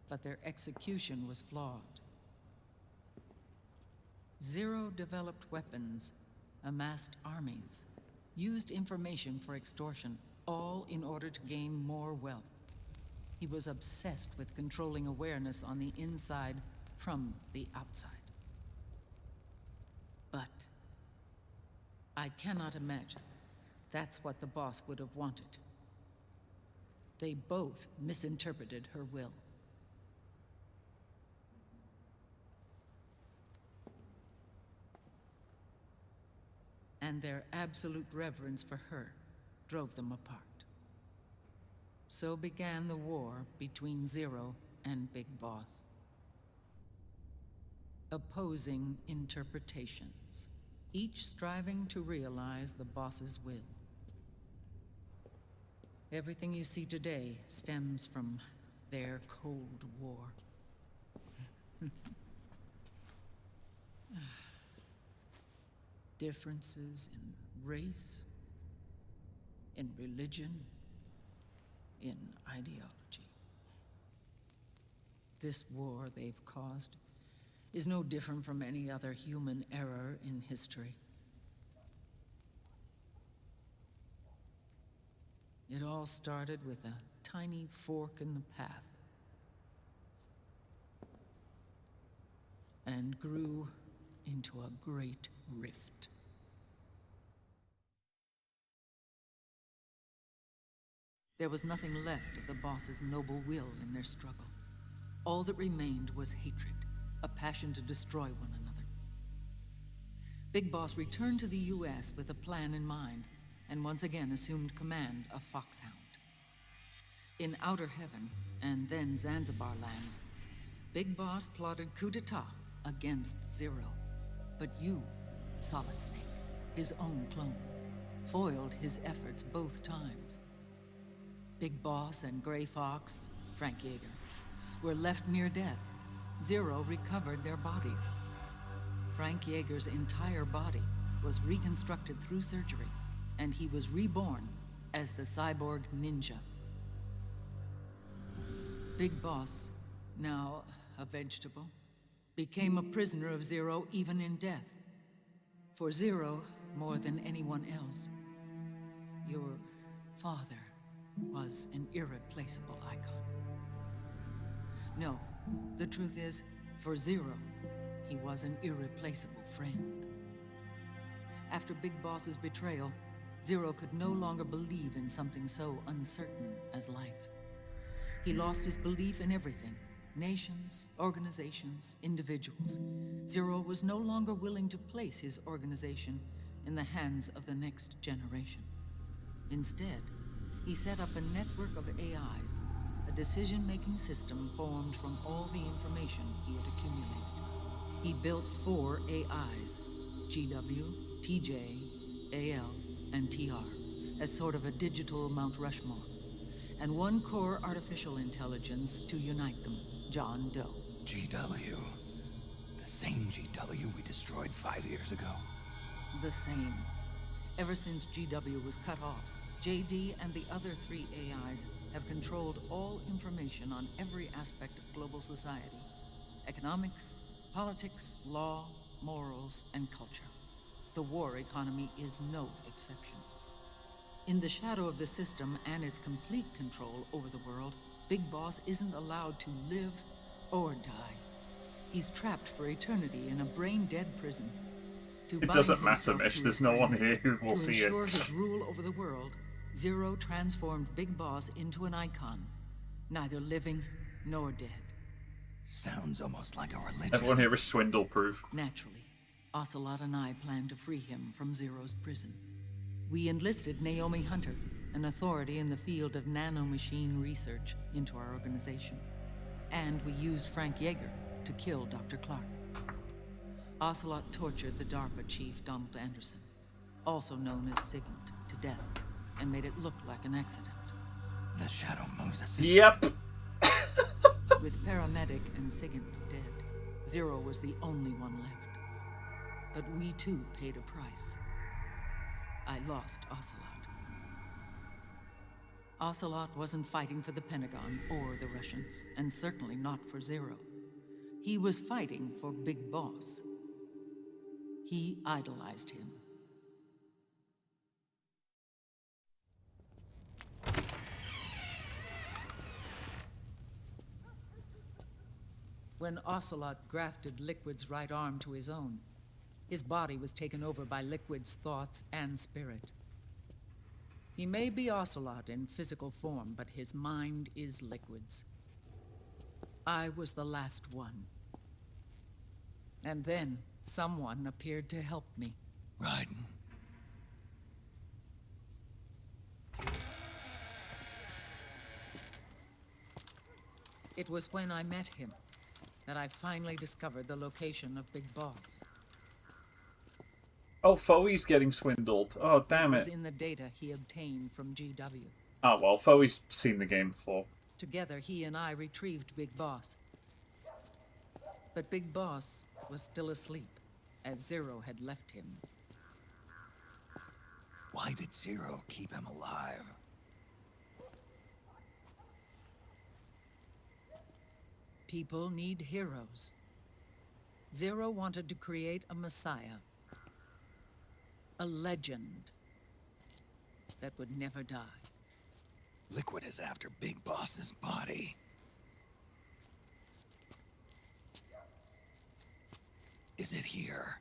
but their execution was flawed. Zero developed weapons, amassed armies, used information for extortion, all in order to gain more wealth. He was obsessed with controlling awareness on the inside from the outside. But I cannot imagine that's what the boss would have wanted. They both misinterpreted her will. And their absolute reverence for her drove them apart. So began the war between Zero and Big Boss. Opposing interpretations, each striving to realize the boss's will. Everything you see today stems from their Cold War. Differences in race, in religion, in ideology. This war they've caused is no different from any other human error in history. It all started with a tiny fork in the path and grew into a great rift. There was nothing left of the boss's noble will in their struggle. All that remained was hatred, a passion to destroy one another. Big Boss returned to the US with a plan in mind, and once again assumed command of Foxhound. In Outer Heaven, and then Zanzibar Land, Big Boss plotted coup d'etat against Zero. But you, Solid Snake, his own clone, foiled his efforts both times. Big Boss and Gray Fox, Frank Yeager, were left near death. Zero recovered their bodies. Frank Yeager's entire body was reconstructed through surgery, and he was reborn as the cyborg ninja. Big Boss, now a vegetable, became a prisoner of Zero even in death. For Zero, more than anyone else, your father was an irreplaceable icon. No, the truth is, for Zero, he was an irreplaceable friend. After Big Boss's betrayal, Zero could no longer believe in something so uncertain as life. He lost his belief in everything. Nations, organizations, individuals. Zero was no longer willing to place his organization in the hands of the next generation. Instead, he set up a network of AIs, a decision-making system formed from all the information he had accumulated. He built 4 AIs, GW, TJ, AL, and TR, as sort of a digital Mount Rushmore, and 1 core artificial intelligence to unite them, John Doe. GW. The same GW we destroyed 5 years ago. The same. Ever since GW was cut off, JD and the other 3 AIs have controlled all information on every aspect of global society. Economics, politics, law, morals, and culture. The war economy is no exception. In the shadow of the system and its complete control over the world, Big Boss isn't allowed to live or die. He's trapped for eternity in a brain-dead prison. It doesn't matter, Mish. There's no one here who will see it. To ensure his rule over the world, Zero transformed Big Boss into an icon, neither living nor dead. Sounds almost like a religion. Everyone here is swindle-proof. Naturally, Ocelot and I plan to free him from Zero's prison. We enlisted Naomi Hunter, an authority in the field of nanomachine research, into our organization. And we used Frank Yeager to kill Dr. Clark. Ocelot tortured the DARPA chief, Donald Anderson, also known as Sigint, to death, and made it look like an accident. The Shadow Moses. Yep. With Paramedic and Sigint dead, Zero was the only one left. But we too paid a price. I lost Ocelot. Ocelot wasn't fighting for the Pentagon or the Russians, and certainly not for Zero. He was fighting for Big Boss. He idolized him. when Ocelot grafted Liquid's right arm to his own. His body was taken over by Liquid's thoughts and spirit. He may be Ocelot in physical form, but his mind is Liquid's. I was the last one. And then someone appeared to help me. Raiden. It was when I met him that I finally discovered the location of Big Boss. Oh, Foey's getting swindled. Oh, damn It was it. in the data he obtained from GW. Oh, well, Foey's seen the game before. Together, he and I retrieved Big Boss. But Big Boss was still asleep, as Zero had left him. Why did Zero keep him alive? People need heroes. Zero wanted to create a messiah. A legend that would never die. Liquid is after Big Boss's body. Is it here?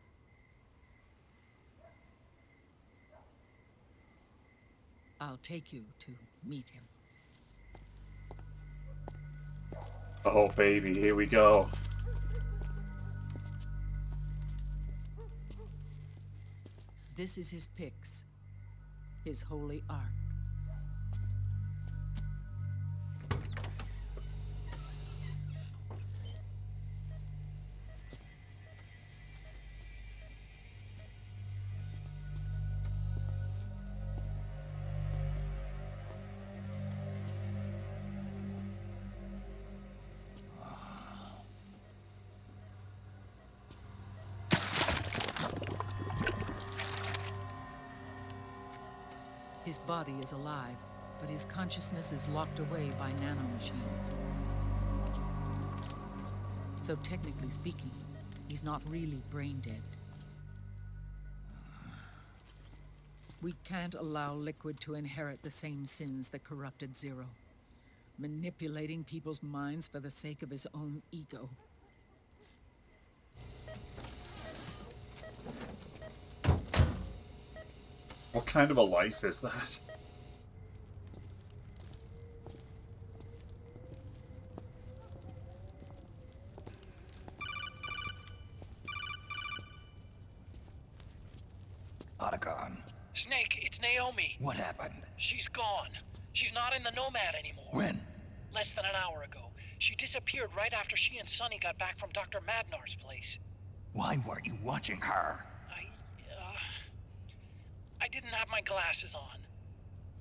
I'll take you to meet him. Oh, baby, here we go. This is his pyx, his holy ark. His body is alive, but his consciousness is locked away by nanomachines. So technically speaking, he's not really brain dead. We can't allow Liquid to inherit the same sins that corrupted Zero. Manipulating people's minds for the sake of his own ego. What kind of a life is that? Otacon. Snake, it's Naomi. What happened? She's gone. She's not in the Nomad anymore. When? Less than an hour ago. She disappeared right after she and Sonny got back from Dr. Madnar's place. Why weren't you watching her? I didn't have my glasses on.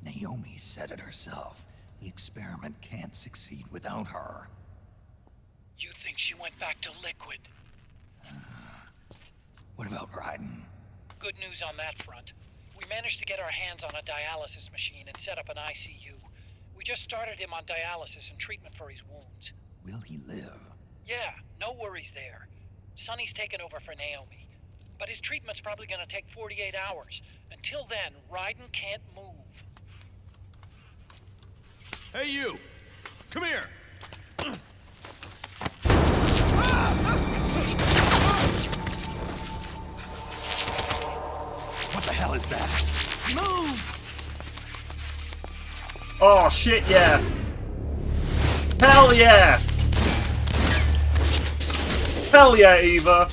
Naomi said it herself. The experiment can't succeed without her. You think she went back to Liquid? What about Raiden? Good news on that front. We managed to get our hands on a dialysis machine and set up an ICU. We just started him on dialysis and treatment for his wounds. Will he live? Yeah, no worries there. Sonny's taken over for Naomi. But his treatment's probably gonna take 48 hours. Until then, Raiden can't move. Hey, you! Come here! What the hell is that? Move! Oh, shit, yeah! Hell yeah! Hell yeah, Eva!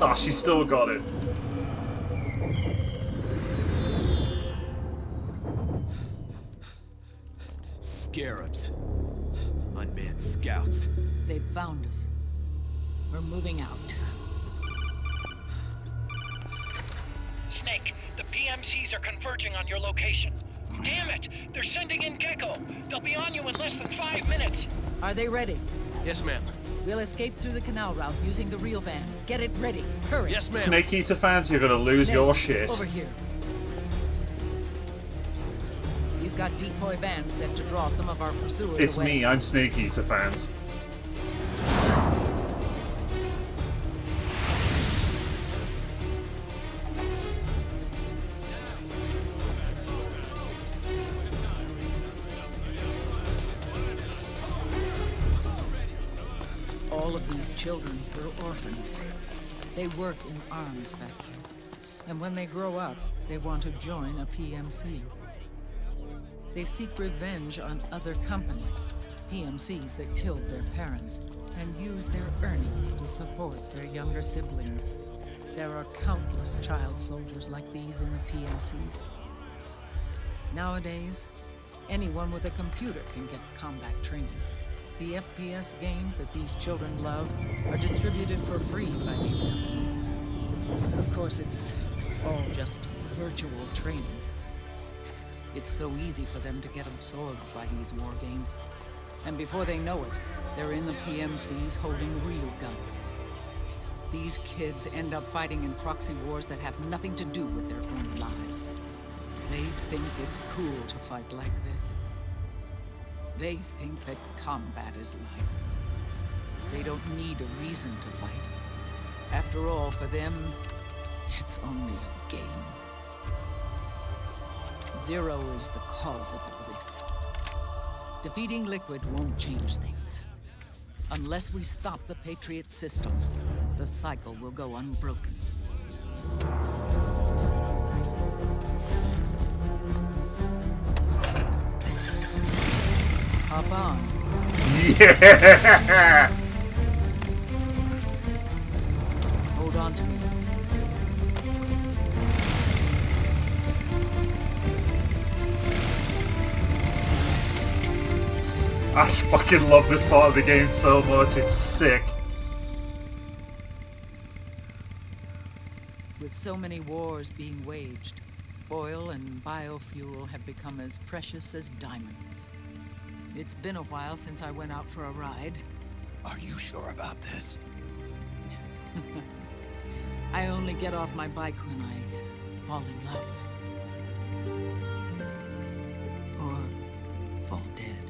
Oh, she still got it. Scarabs. Unmanned scouts. They've found us. We're moving out. Snake, the PMCs are converging on your location. Damn it! They're sending in Gecko! They'll be on you in less than 5 minutes! Are they ready? Yes, ma'am. We'll escape through the canal route using the real van. Get it ready. Hurry. Yes, ma'am. Snake Eater fans, you're gonna lose Snake, your shit. Over here. You've got decoy vans set to draw some of our pursuers It's away. me, I'm Snake Eater fans. All of these children were orphans. They work in arms factories. And when they grow up, they want to join a PMC. They seek revenge on other companies, PMCs that killed their parents, and use their earnings to support their younger siblings. There are countless child soldiers like these in the PMCs. Nowadays, anyone with a computer can get combat training. The FPS games that these children love are distributed for free by these companies. Of course, it's all just virtual training. It's so easy for them to get absorbed by these war games. And before they know it, they're in the PMCs holding real guns. These kids end up fighting in proxy wars that have nothing to do with their own lives. They think it's cool to fight like this. They think that combat is life. They don't need a reason to fight. After all, for them, it's only a game. Zero is the cause of all this. Defeating Liquid won't change things. Unless we stop the Patriot system, the cycle will go unbroken. Hop on. Yeah! Hold on to me. I fucking love this part of the game so much, it's sick. With so many wars being waged, oil and biofuel have become as precious as diamonds. It's been a while since I went out for a ride. Are you sure about this? I only get off my bike when I fall in love. Or fall dead.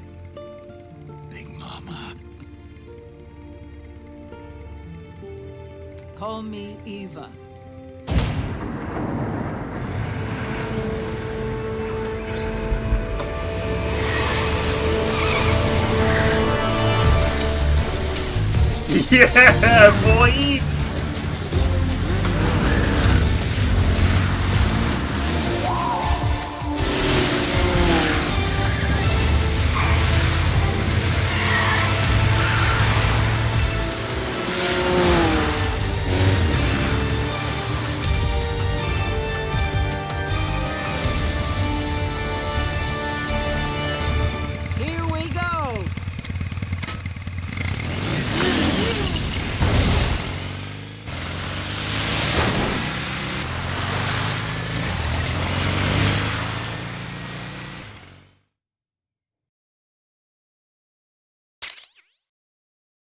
Big Mama. Call me Eva. Yeah, boy! Here we go!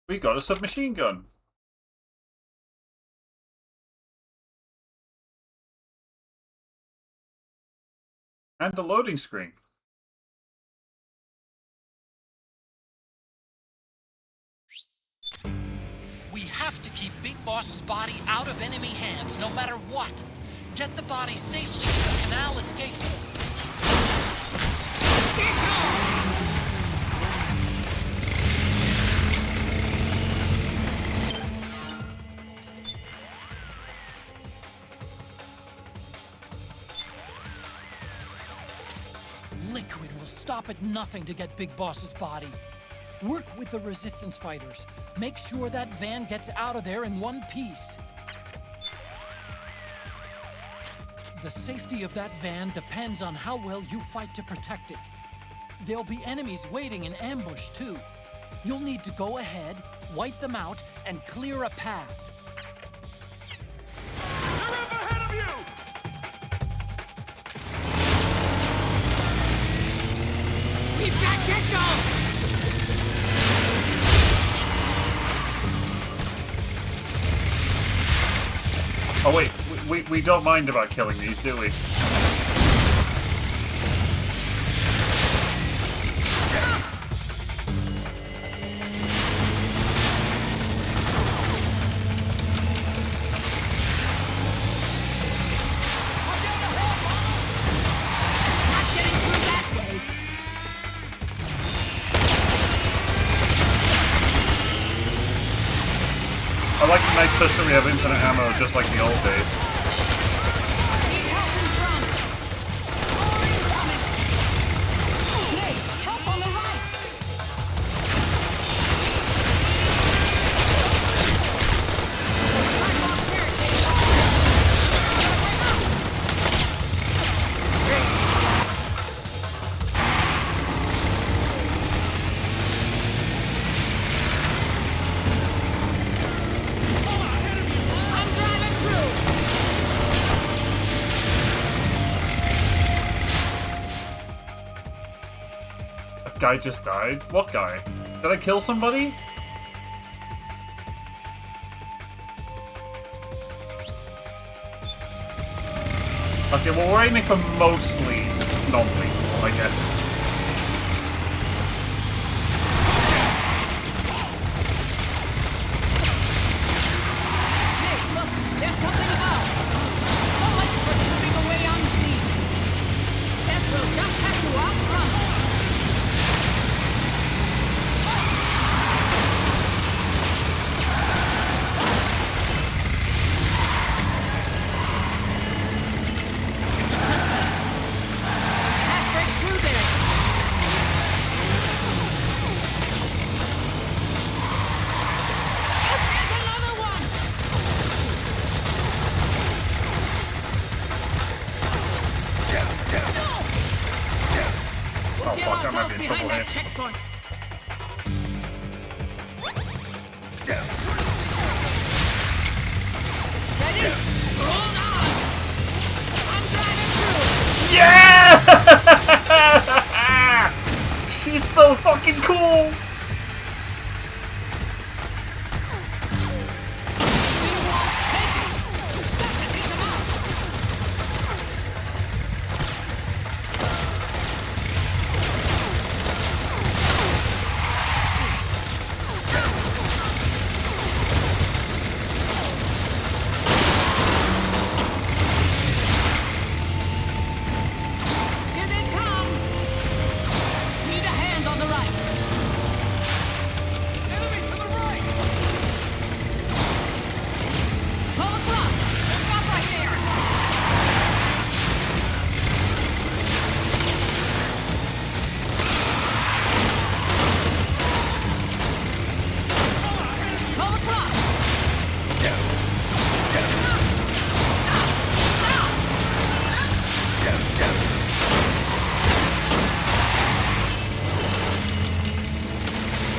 We got a submachine gun. And a loading screen. We have to keep Big Boss's body out of enemy hands, no matter what. Get the body safely to the canal escape hole. Liquid will stop at nothing to get Big Boss's body. Work with the Resistance fighters. Make sure that van gets out of there in one piece. The safety of that van depends on how well you fight to protect it. There'll be enemies waiting in ambush, too. You'll need to go ahead, wipe them out, and clear a path. They're up ahead of you! We've got Gekko! Oh wait, we don't mind about killing these, do we? I like the nice touch that we have infinite ammo, just like the old days. Help on the right! I'm driving through! That guy just died? What guy? Did I kill somebody? Okay, well we're aiming for mostly non-lethal, I guess. Hey, look! There's something above! So much for slipping away unseen! Guess we'll just have to outrun! Halfway through there! There's another one! Oh Get fuck, I might ourselves be in behind trouble that here. checkpoint! Ready? Hold on! I'm driving through! Yeah! She's so fucking cool! Here they come! Need a hand on the right! Enemy to the right! 12 o'clock! Stop right there!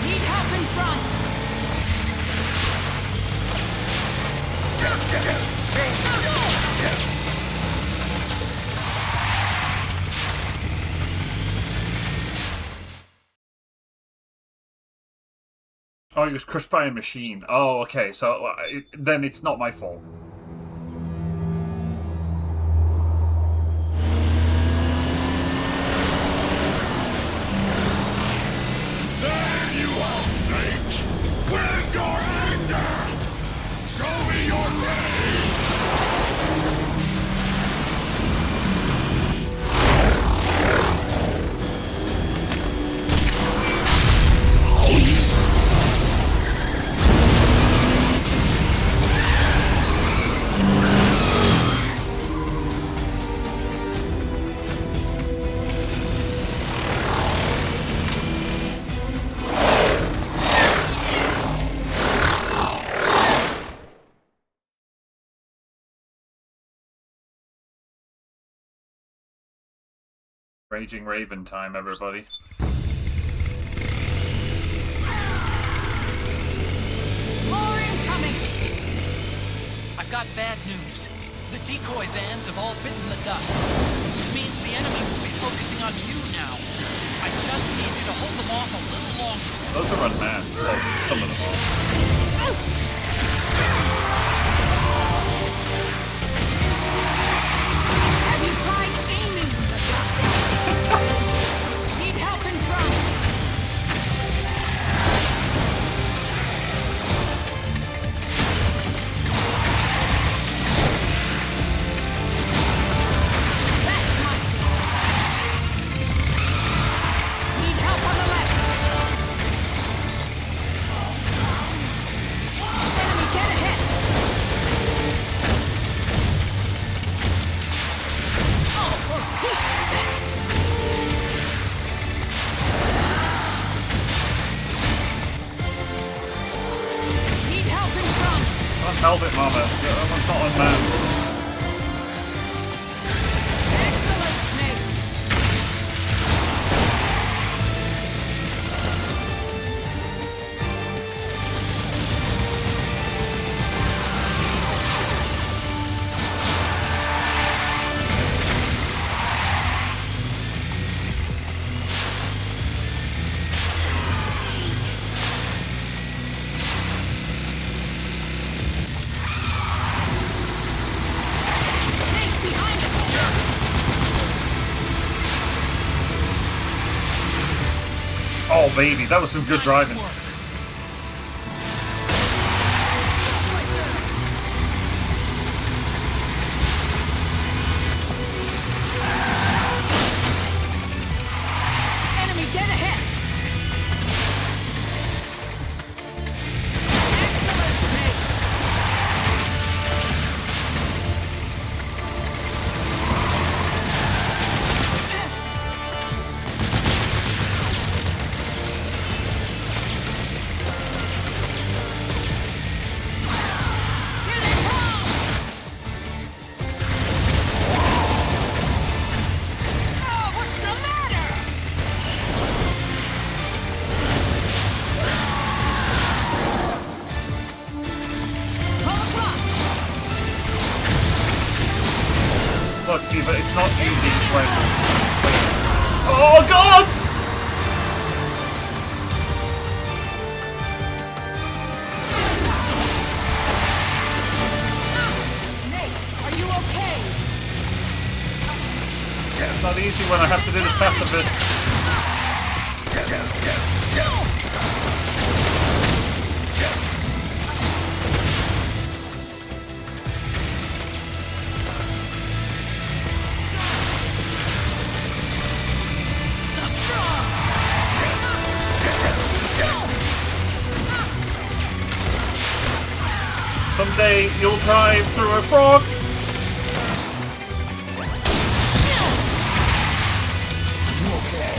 Need help in front! Oh, he was crushed by a machine. Oh, okay, so then it's not my fault. There you are, Snake! Where's your anger? Show me your rage! Raging Raven time, everybody. More incoming! I've got bad news. The decoy vans have all bitten the dust, which means the enemy will be focusing on you now. I just need you to hold them off a little longer. Those are unmanned. Well, some of them. Have you tried aiming the gun? Need help in front! That's my... Need help on the left! Help it, Mama. That one's not unmanned. Oh, baby, that was some good driving. Enemy, get ahead! Look, Eva, it's not easy when... Oh, God! Snake, are you okay? Yeah, it's not easy when I have to do the pacifist. Someday you'll drive through a frog. You okay?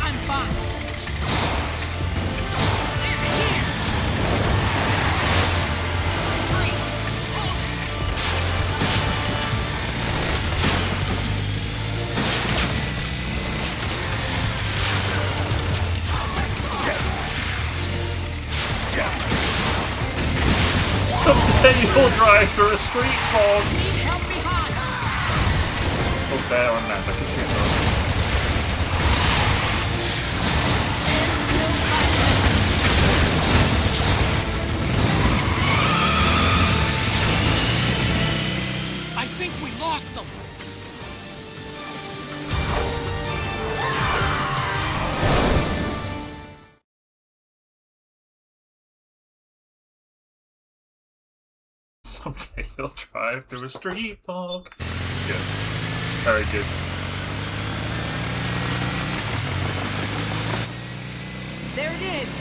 I'm fine. Someday you'll drive through a street fog. Need help behind. Oh, there on that. I can shoot those. I think we lost them. Someday you'll drive through a street fog. It's good. Very good. There it is.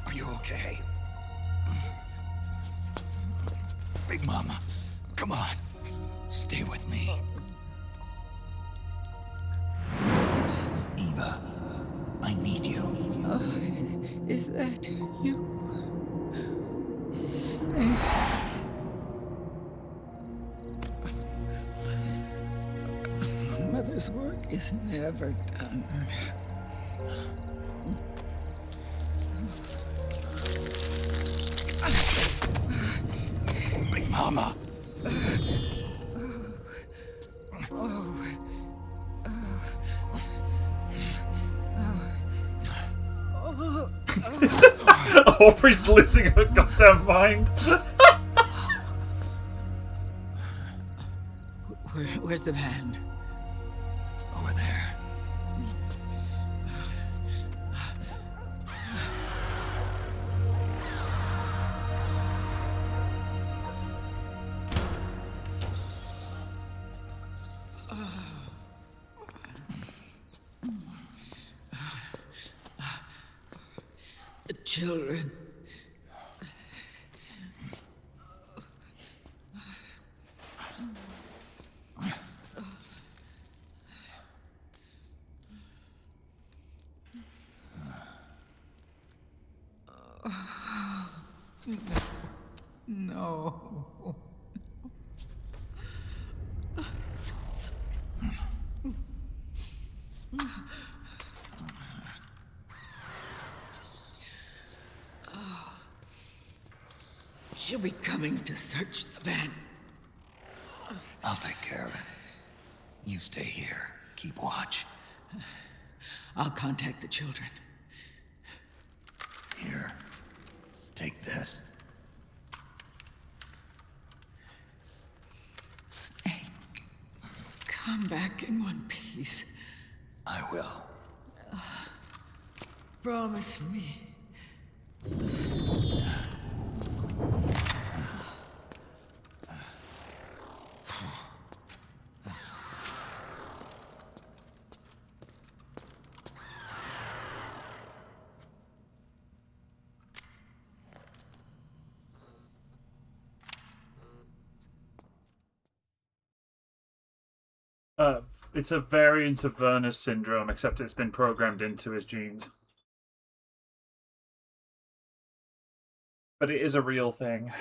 Are you okay? Big Mama, come on. Stay with me. Eva, I need you. Is that you? Snake. Mother's work is never done. Big Mama. Aubrey's losing her goddamn mind. Where's the van? Over there. children. No. I'm so sorry. She'll be coming to search the van. I'll take care of it. You stay here. Keep watch. I'll contact the children. Here. Take this. Snake, come back in one piece. I will. Promise me. It's a variant of Werner's syndrome, except it's been programmed into his genes. But it is a real thing.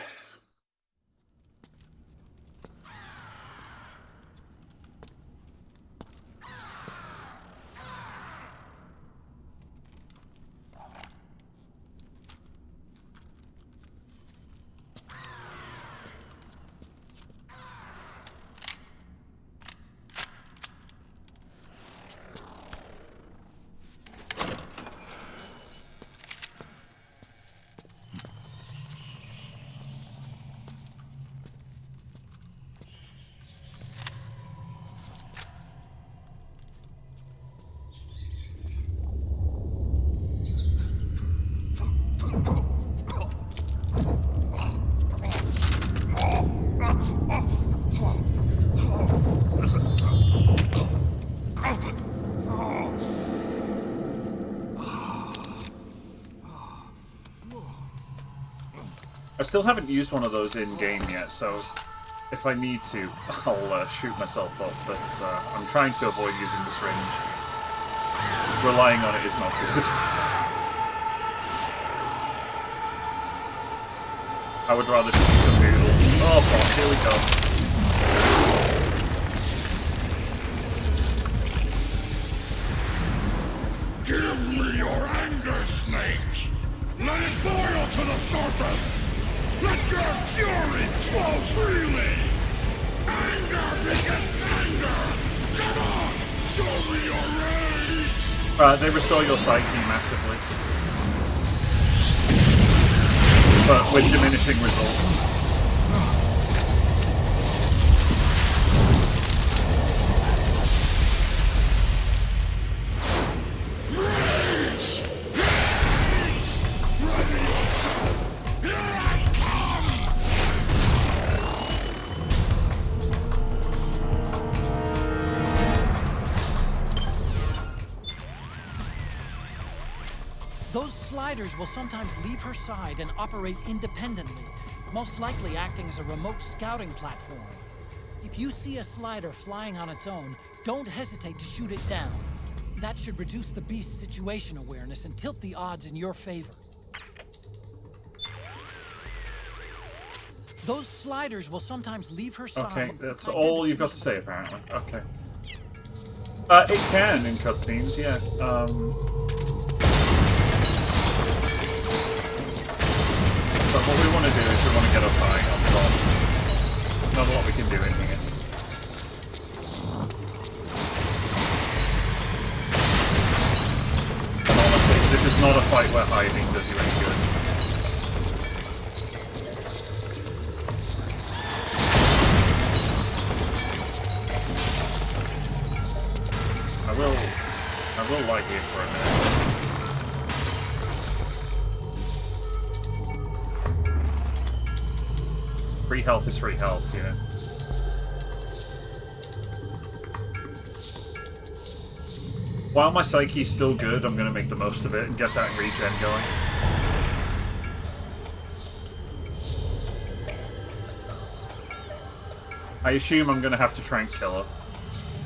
I still haven't used one of those in-game yet, so if I need to, I'll shoot myself up, but I'm trying to avoid using the syringe. Relying on it is not good. I would rather just eat the noodles. Oh fuck, here we go. Give me your anger, Snake! Let it boil to the surface! Let your fury flow freely! Anger begets anger! Come on! Show me your rage! They restore your psyche massively. But with diminishing results. Those sliders will sometimes leave her side and operate independently, most likely acting as a remote scouting platform. If you see a slider flying on its own, don't hesitate to shoot it down. That should reduce the beast's situation awareness and tilt the odds in your favor. Those sliders will sometimes leave her side. Okay, that's all you've got to say, apparently. Okay. It can in cutscenes, yeah. But what we want to do is we want to get up high on top. Not a lot we can do in here. And honestly, this is not a fight where hiding does you any good. I will lie here for a minute. Free health is free health, yeah. While my psyche's still good, I'm gonna make the most of it and get that regen going. I assume I'm going to have to trank kill her.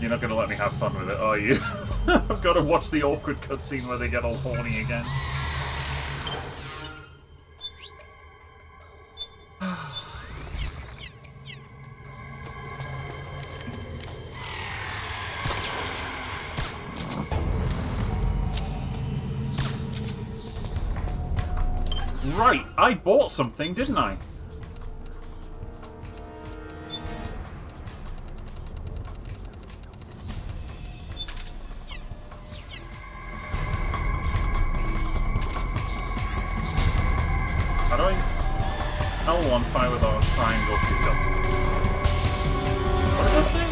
You're not going to let me have fun with it, are you? I've got to watch the awkward cutscene where they get all horny again. Right, I bought something, didn't I? How do I... L1 fire with our triangle keys up. What did that say?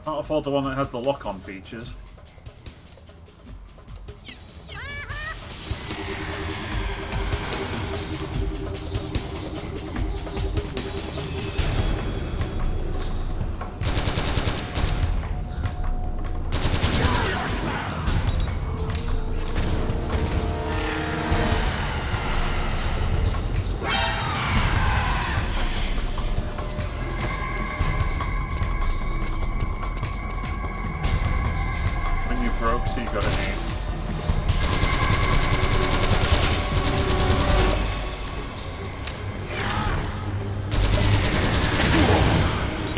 Can't afford the one that has the lock-on features. So you got a name.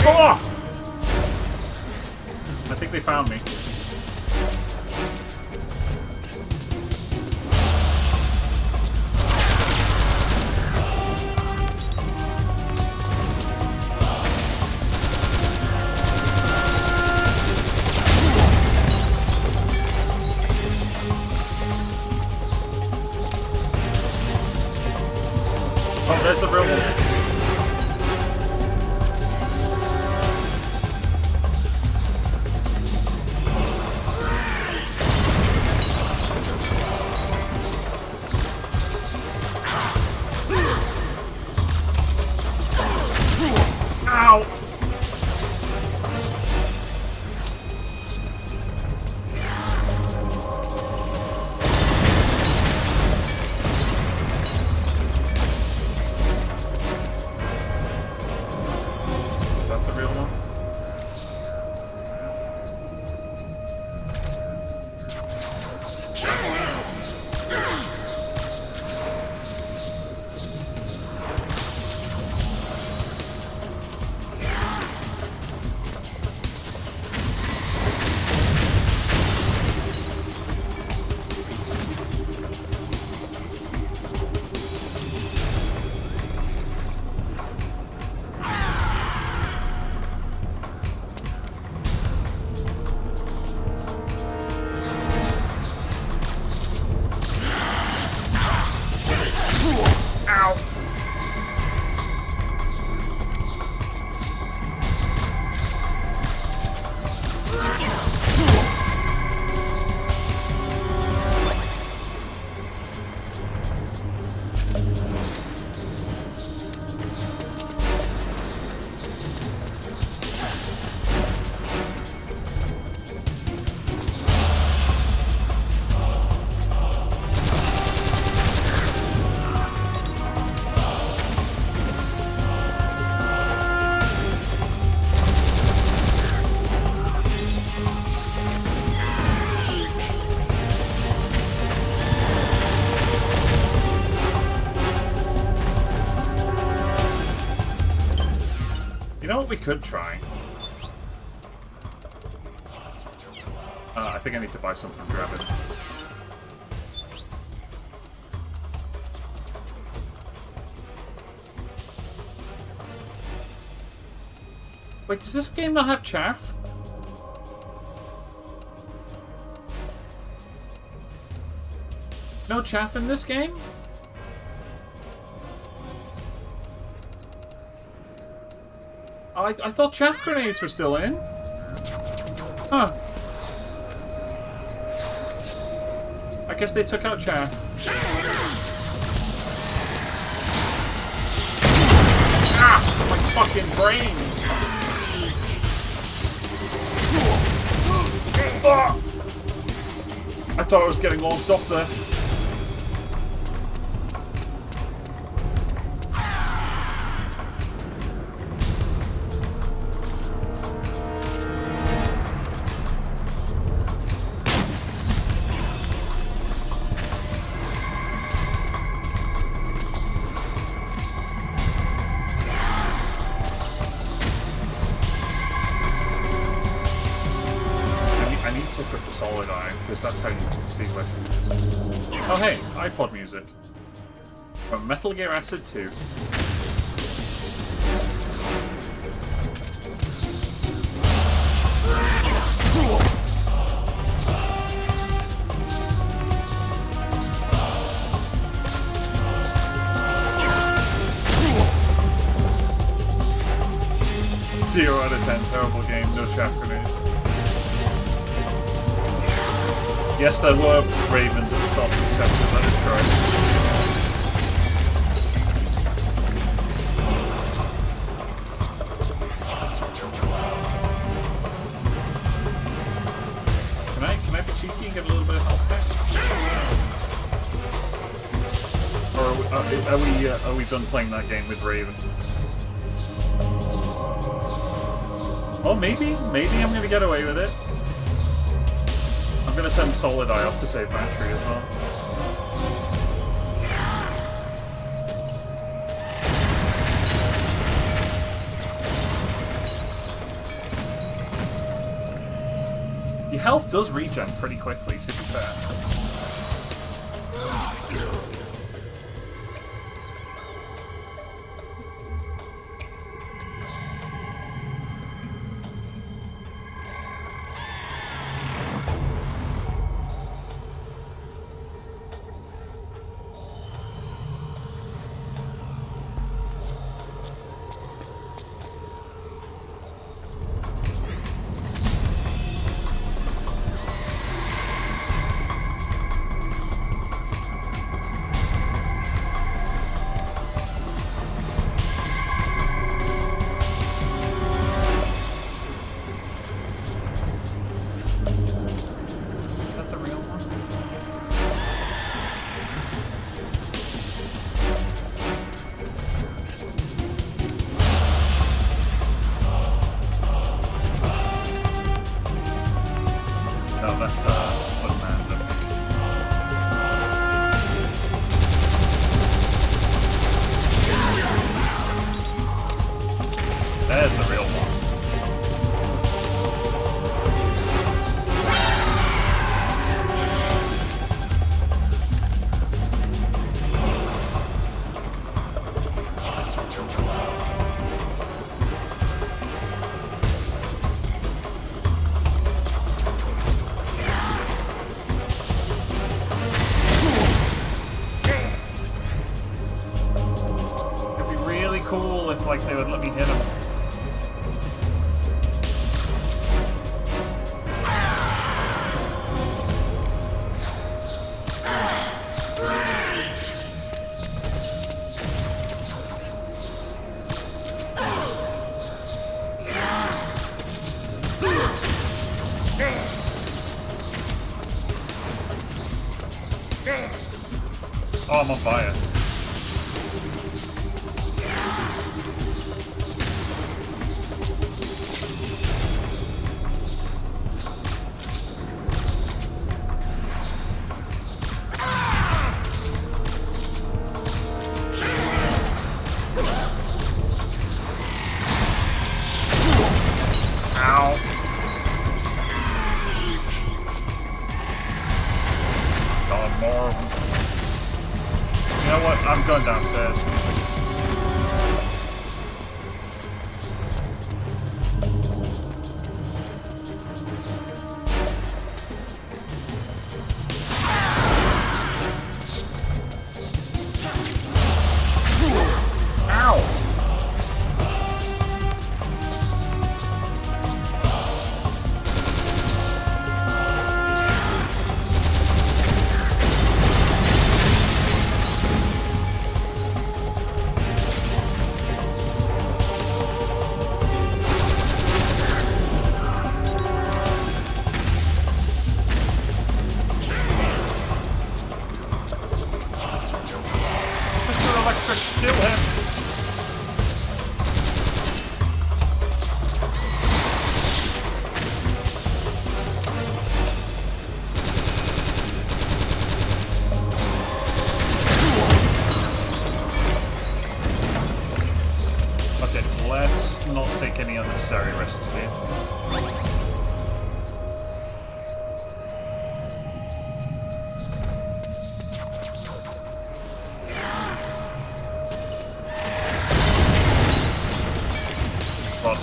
Oh! I think they found me. Oh, there's the real one. Ow! what we could try? I think I need to buy some from Drebin. Wait, does this game not have chaff? No chaff in this game? I thought chaff grenades were still in. Huh. I guess they took out chaff. Ah! My fucking brain! Ah! I thought I was getting launched off there. Oh hey, iPod music. From Metal Gear Acid 2. Zero out of 10, terrible game, no chaff grenades. Yes, there were ravens at the start of the chapter, that is correct. Can I be cheeky and get a little bit of health back? Or are we done playing that game with Raven? Oh, maybe I'm gonna get away with it. I'm gonna send Solid Eye off to save battery as well. The health does regen pretty quickly, to be fair. They would let me hit him. Oh, I'm on fire. more of them. You know what? I'm going downstairs.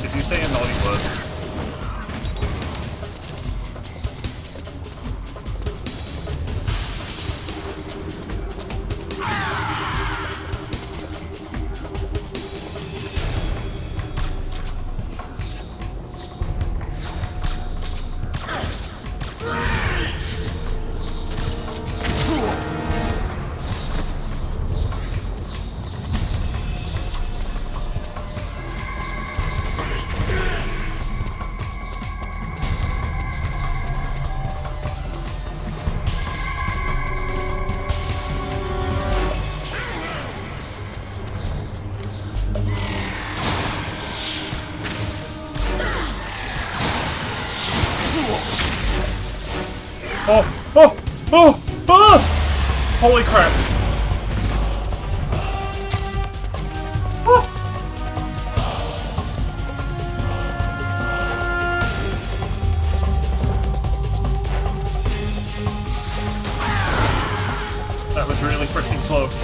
Did you say a naughty word? Holy crap! That was really freaking close.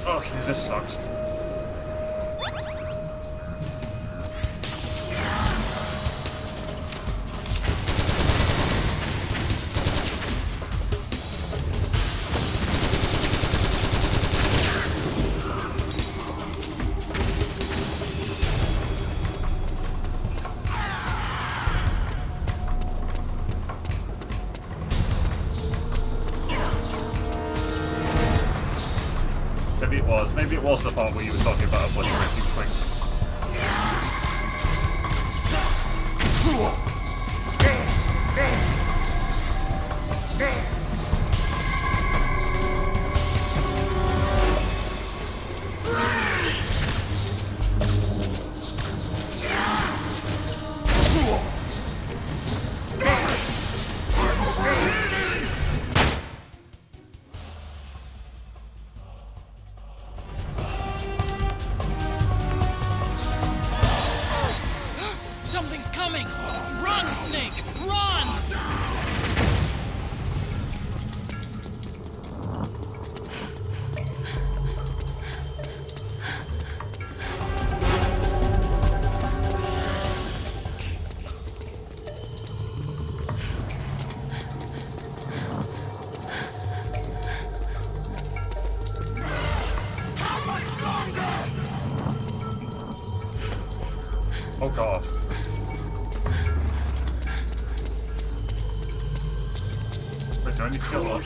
Okay, this sucks. Maybe it was the part where you were talking about obliterating twins. Something's coming! Run, Snake! Run! Oh god. Wait, do I need to go up?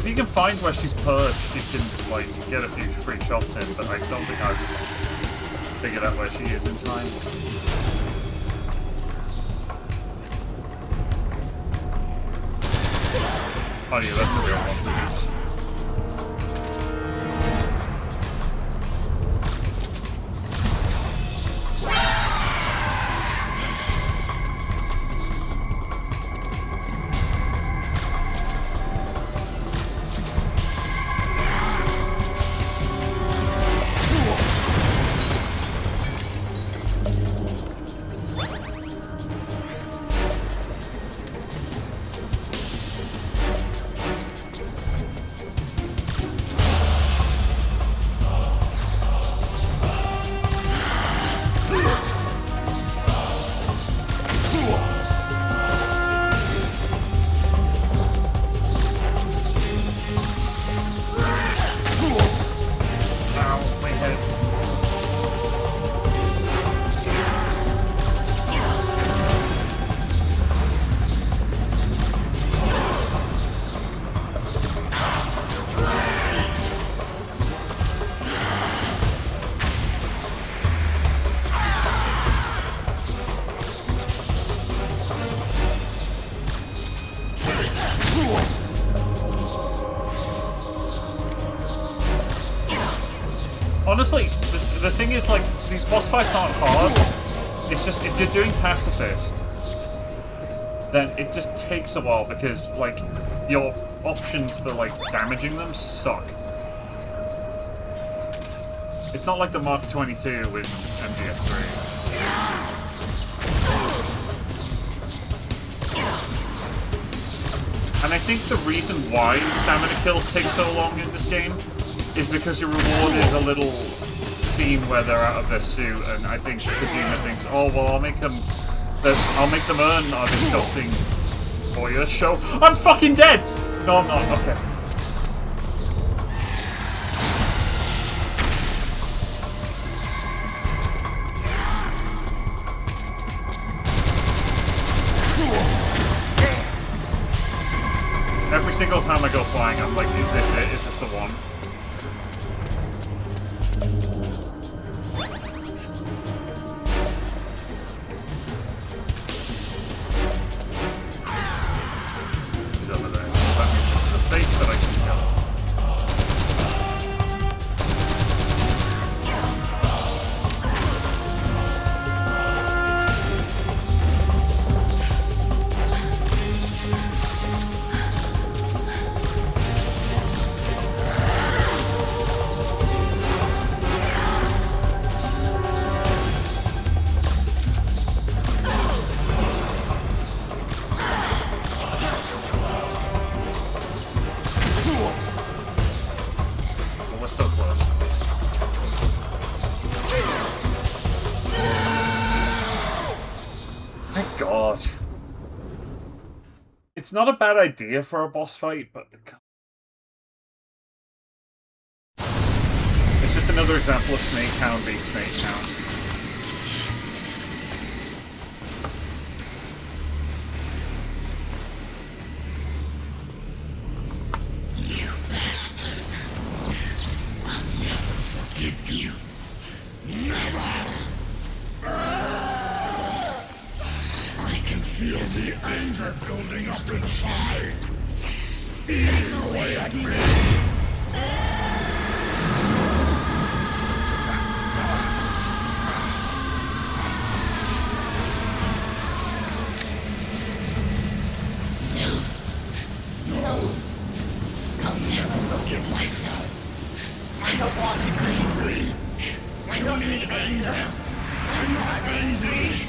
If you can find where she's perched, you can, like, get a few free shots in, but I don't think I've figured out where she is in time. Oh yeah, that's the real one. Oops. Honestly, the thing is, like, these boss fights aren't hard. It's just, if you're doing pacifist, then it just takes a while because, like, your options for, like, damaging them suck. It's not like the Mark 22 with MGS3. And I think the reason why stamina kills take so long in this game is because your reward is a little scene where they're out of their suit, and I think Kojima thinks, oh well, I'll make them earn our disgusting voyeur show. I'm fucking dead! No, I'm not. Okay. Every single time I go flying, I'm like, is this it? Is this the one? It's not a bad idea for a boss fight, but it's just another example of Snakehound being Snakehound. You bastards! I'll never forgive you. Never! I can feel the anger building up inside, eating away at me. No, I'll never forgive myself. I don't want to be angry. I don't need anger. I'm not angry.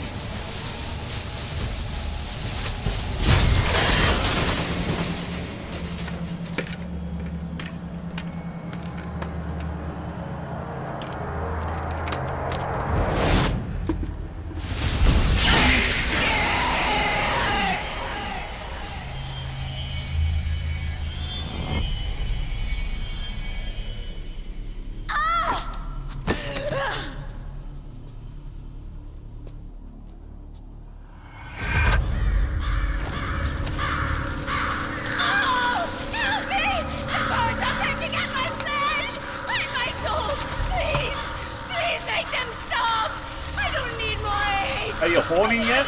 Are you horny yet?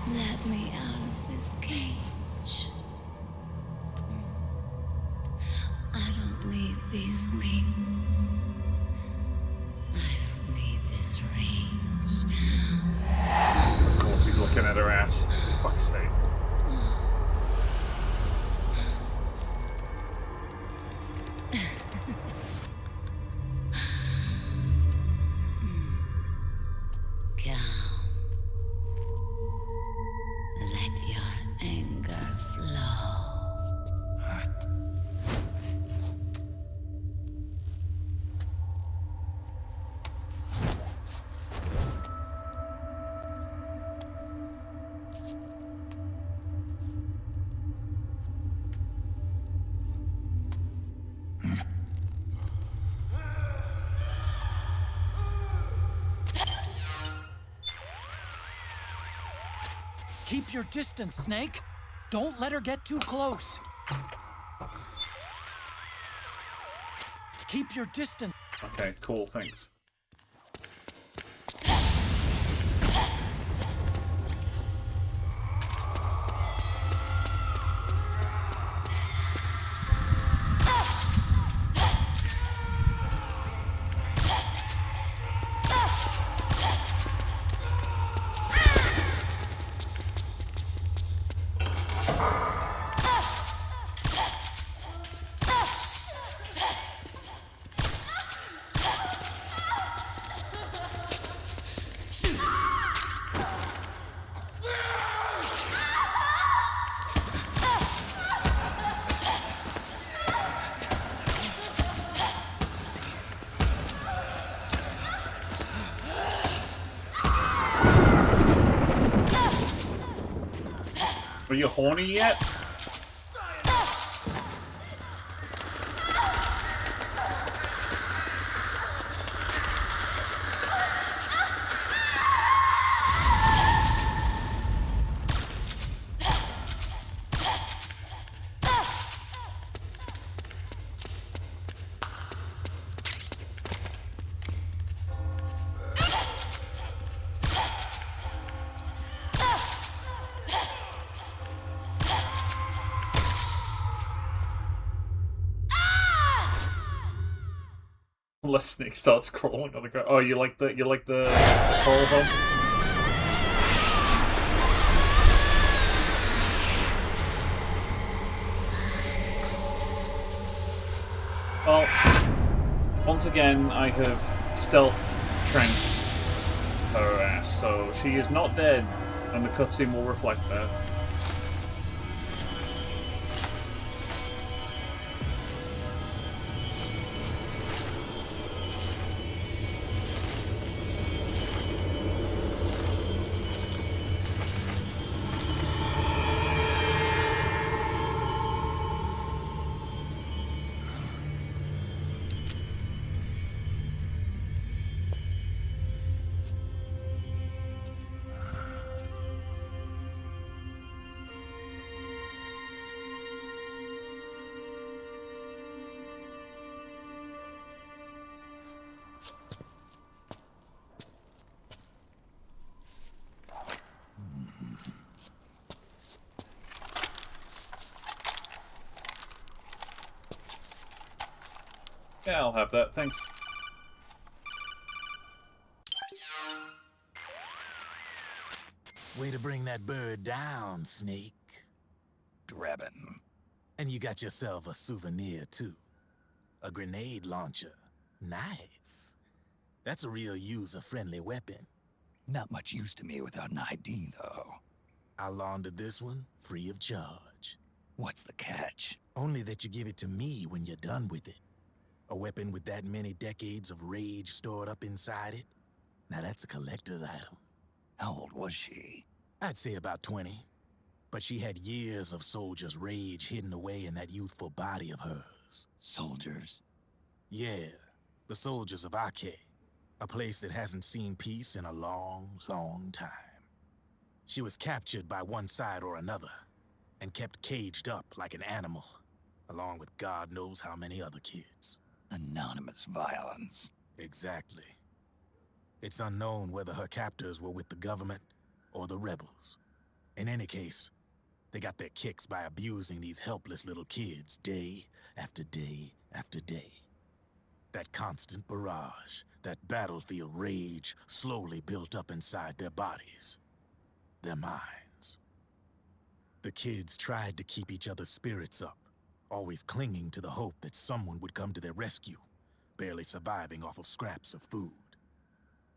Let me out of this cage. I don't need these wings. I don't need this range. Of course he's looking at her ass. For fuck's sake. Let your anger flow. Keep your distance, Snake. Don't let her get too close. Keep your distance. Okay, cool, thanks. Are you horny yet? Unless Snake starts crawling on the ground. Oh, you like the crawl hump? Well, once again, I have stealth tranked her ass, so she is not dead, and the cutscene will reflect that. Yeah, I'll have that, thanks. Way to bring that bird down, Snake. Drebin. And you got yourself a souvenir, too. A grenade launcher. Nice. That's a real user-friendly weapon. Not much use to me without an ID, though. I'll launder this one free of charge. What's the catch? Only that you give it to me when you're done with it. A weapon with that many decades of rage stored up inside it? Now that's a collector's item. How old was she? I'd say about 20. But she had years of soldiers' rage hidden away in that youthful body of hers. Soldiers? Yeah, the soldiers of Arche. A place that hasn't seen peace in a long, long time. She was captured by one side or another, and kept caged up like an animal, along with God knows how many other kids. Anonymous violence. Exactly. It's unknown whether her captors were with the government or the rebels. In any case, they got their kicks by abusing these helpless little kids day after day after day. That constant barrage, that battlefield rage slowly built up inside their bodies, their minds. The kids tried to keep each other's spirits up, always clinging to the hope that someone would come to their rescue, barely surviving off of scraps of food.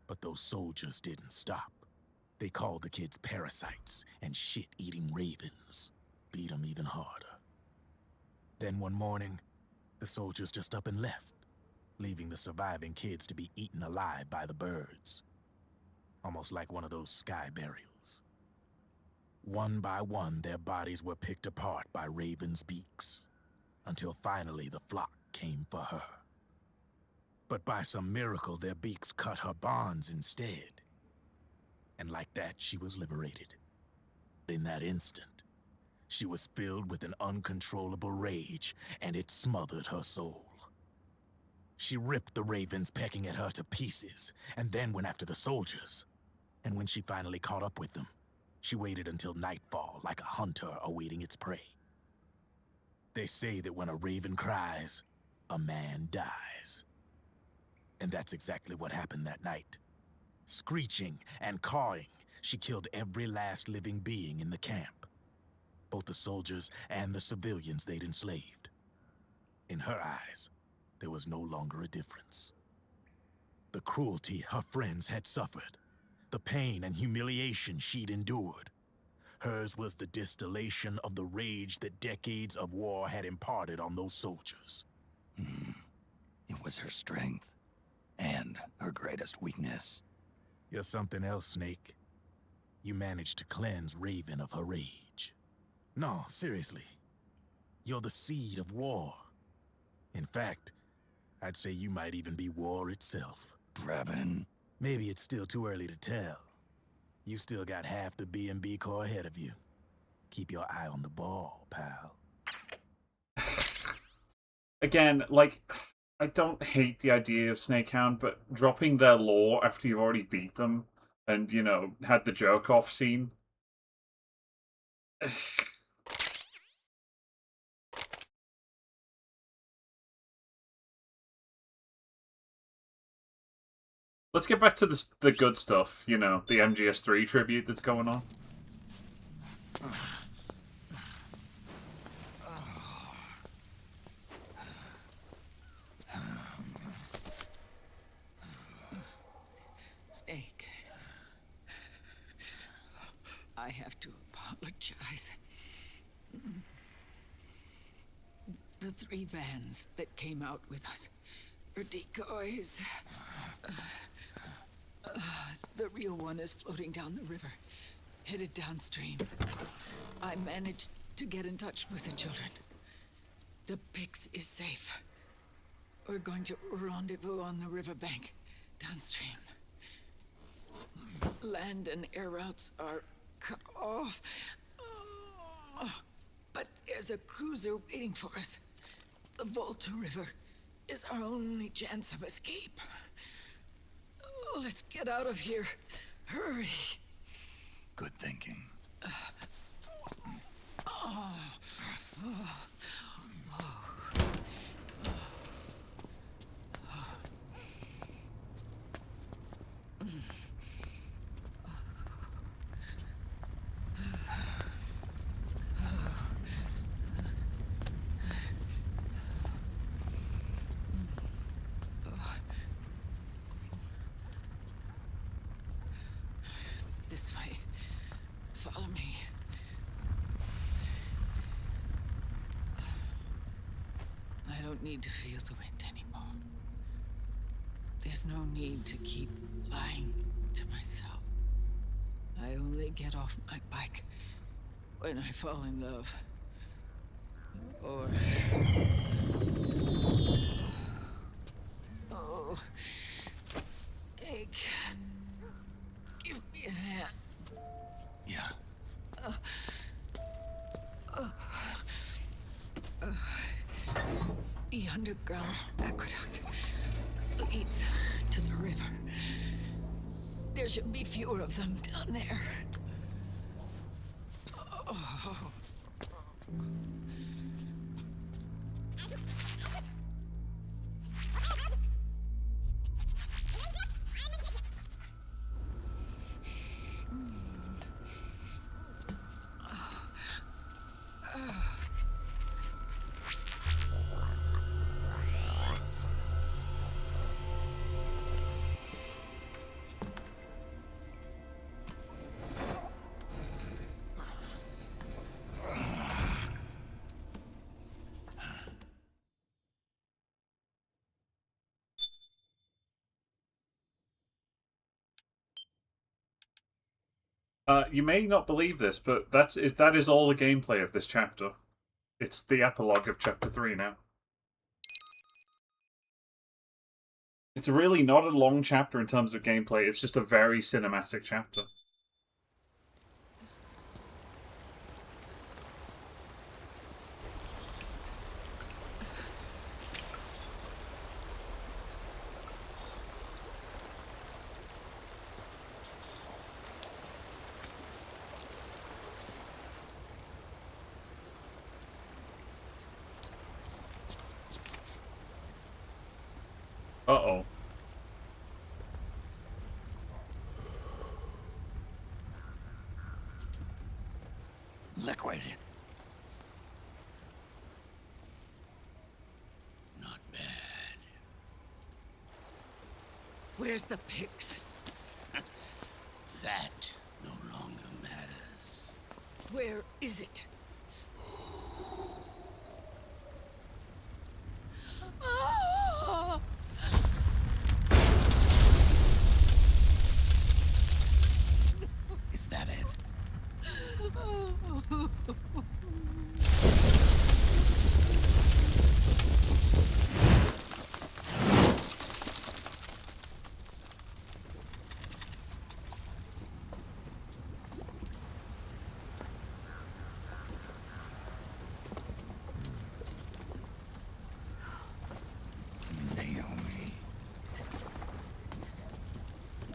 But those soldiers didn't stop. They called the kids parasites and shit-eating ravens, beat them even harder. Then one morning, the soldiers just up and left, leaving the surviving kids to be eaten alive by the birds. Almost like one of those sky burials. One by one, their bodies were picked apart by ravens' beaks, until finally the flock came for her. But by some miracle, their beaks cut her bonds instead. And like that, she was liberated. In that instant, she was filled with an uncontrollable rage, and it smothered her soul. She ripped the ravens pecking at her to pieces, and then went after the soldiers. And when she finally caught up with them, she waited until nightfall like a hunter awaiting its prey. They say that when a raven cries, a man dies. And that's exactly what happened that night. Screeching and cawing, she killed every last living being in the camp. Both the soldiers and the civilians they'd enslaved. In her eyes, there was no longer a difference. The cruelty her friends had suffered, the pain and humiliation she'd endured, hers was the distillation of the rage that decades of war had imparted on those soldiers. It was her strength, and her greatest weakness. You're something else, Snake. You managed to cleanse Raven of her rage. No, seriously. You're the seed of war. In fact, I'd say you might even be war itself. Drebin. Maybe it's still too early to tell. You still got half the B&B Corps ahead of you. Keep your eye on the ball, pal. Again, like, I don't hate the idea of Snakehound, but dropping their lore after you've already beat them and, you know, had the jerk-off scene. Let's get back to the good stuff, you know, the MGS3 tribute that's going on. Snake, I have to apologize. The 3 vans that came out with us are decoys. The real one is floating down the river, headed downstream. I managed to get in touch with the children. The Pix is safe. We're going to rendezvous on the riverbank, downstream. Land and air routes are cut off. But there's a cruiser waiting for us. The Volta River is our only chance of escape. Let's get out of here. Hurry. Good thinking. This way. Follow me. I don't need to feel the wind anymore. There's no need to keep lying to myself. I only get off my bike when I fall in love. Or... Oh, The underground aqueduct leads to the river. There should be fewer of them down there. Oh. You may not believe this, but that is all the gameplay of this chapter. It's the epilogue of Chapter 3 now. It's really not a long chapter in terms of gameplay, it's just a very cinematic chapter. Uh-oh. Liquid. Not bad. Where's the pigs? That no longer matters. Where is it? Is that it?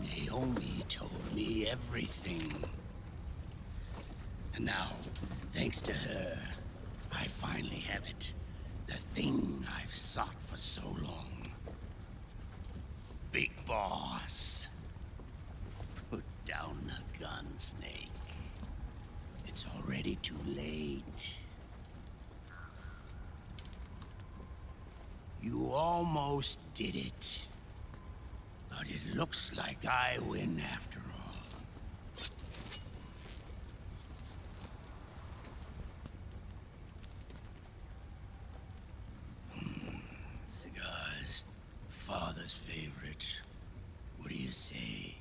Naomi told me everything. And now, thanks to her, I finally have it. The thing I've sought for so long. Big Boss. Put down the gun, Snake. It's already too late. You almost did it. But it looks like I win after all. Cigars. Father's favorite. What do you say?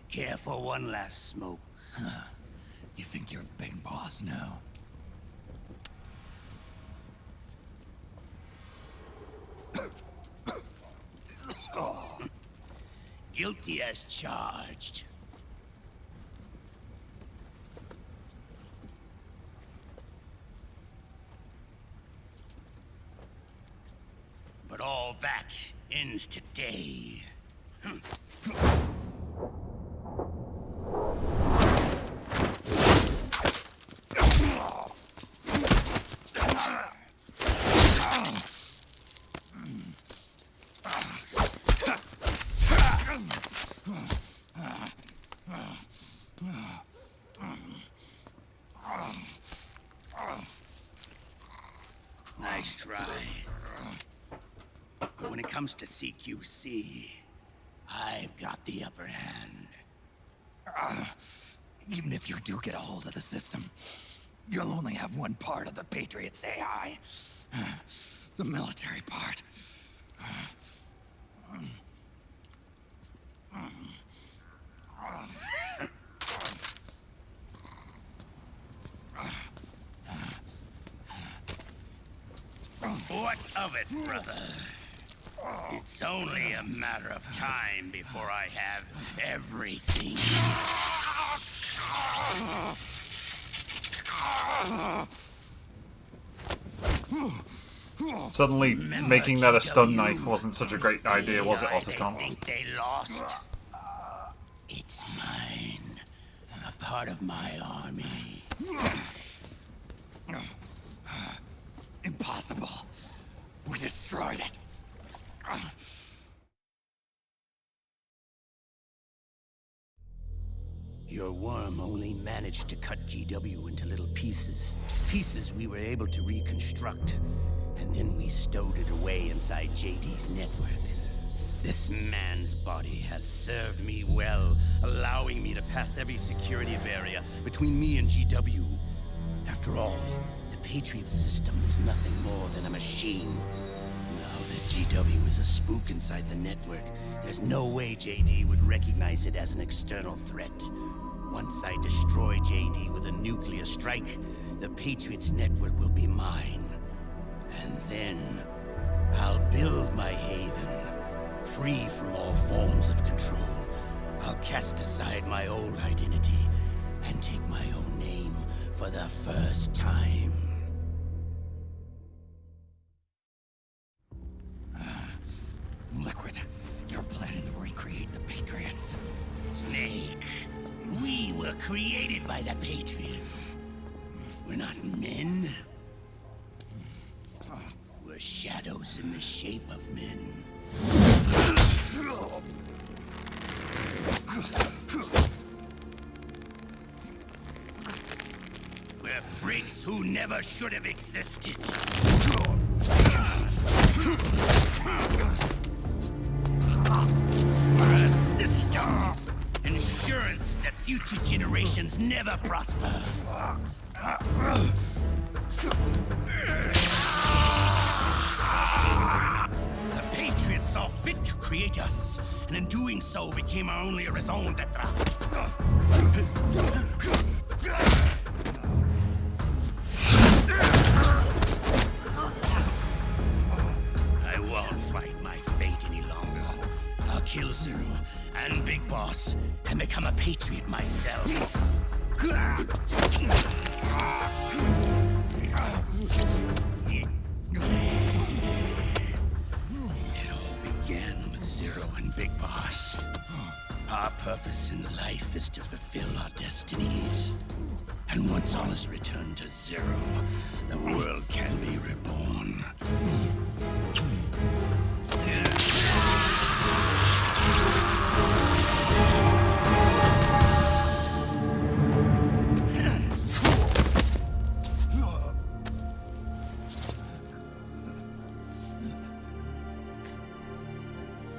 Care for one last smoke? Huh. You think you're Big Boss now? Guilty as charged. But all that ends today. Nice try. But when it comes to CQC, I've got the upper hand. Even if you do get a hold of the system, you'll only have one part of the Patriots AI. The military part. What of it, brother? It's only a matter of time before I have everything. Suddenly, making that a stun knife wasn't such a great idea, was it, Otacon? They think they lost. It's mine. A part of my army. Impossible. We destroyed it. Your worm only managed to cut GW into little pieces. Pieces we were able to reconstruct. And then we stowed it away inside JD's network. This man's body has served me well, allowing me to pass every security barrier between me and GW. After all, the Patriot system is nothing more than a machine. Now that GW is a spook inside the network, there's no way JD would recognize it as an external threat. Once I destroy JD with a nuclear strike, the Patriots network will be mine. And then, I'll build my haven, free from all forms of control. I'll cast aside my old identity and take my own name for the first time. Liquid, you're planning to recreate the Patriots. Snake, we were created by the Patriots. We're not men. We're shadows in the shape of men. We're freaks who never should have existed. We're a system. Insurance that future generations never prosper. The Patriots saw fit to create us, and in doing so became our only raison d'etre. I won't fight my fate any longer. I'll kill Zero and Big Boss and become a Patriot myself. It all began with Zero and Big Boss. Our purpose in life is to fulfill our destinies. And once all is returned to Zero, the world can be reborn.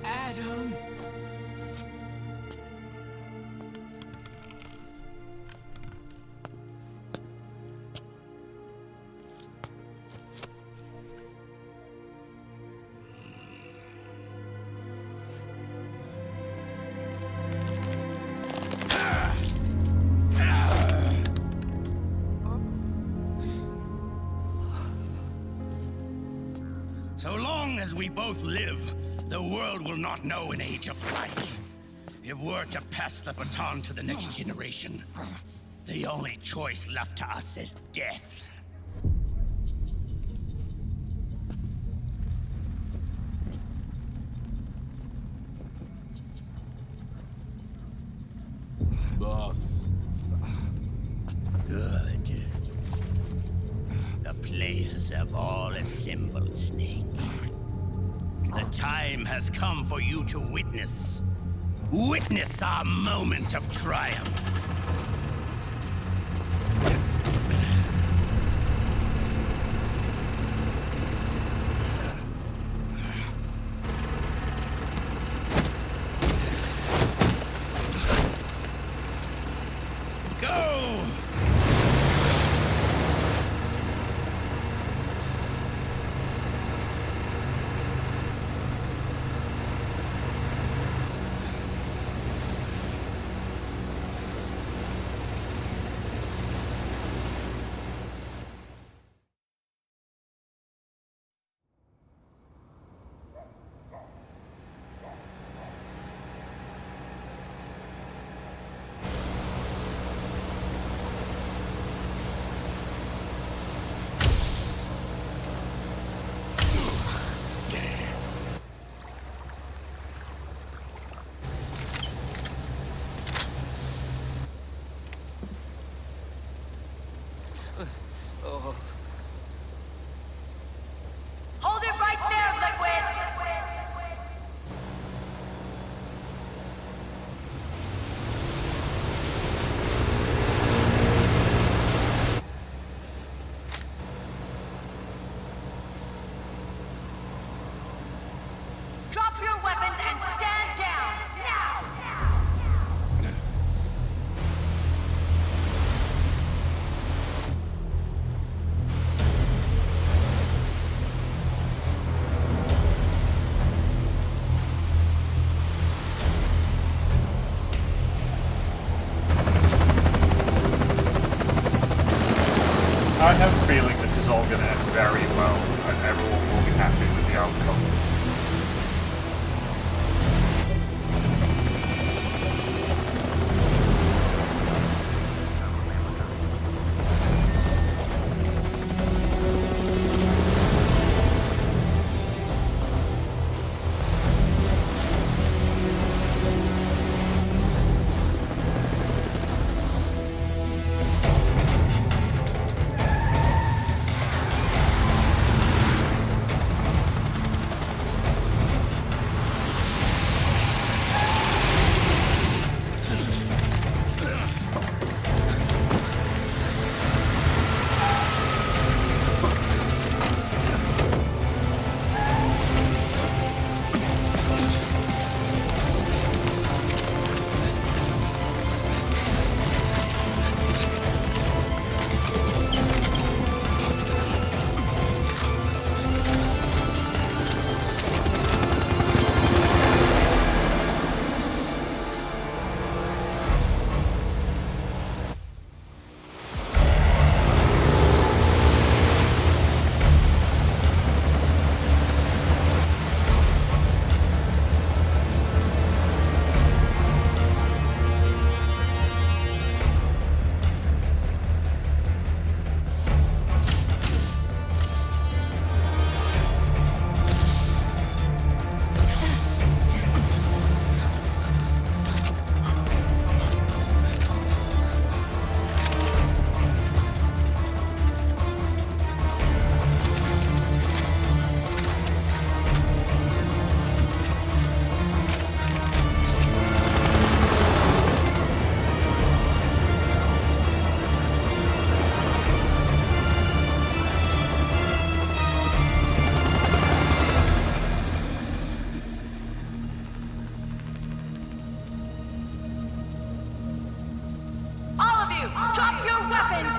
Adam. So long as we both live, the world will not know an age of light. If we're to pass the baton to the next generation, the only choice left to us is death. Boss. Good. The players have all assembled, Snake. The time has come for you to witness. Witness our moment of triumph. Go!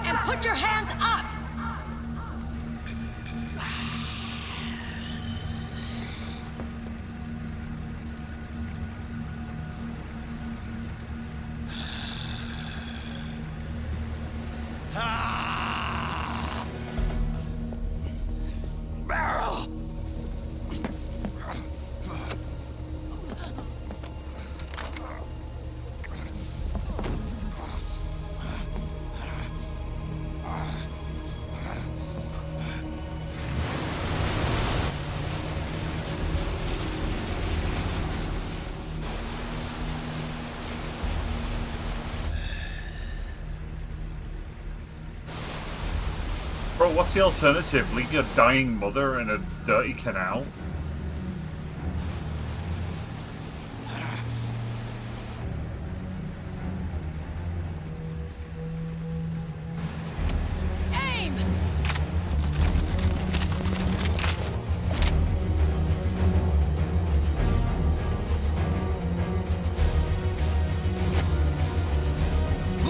and put your hands up! Barrel! Bro, what's the alternative? Leave your dying mother in a dirty canal? Aim!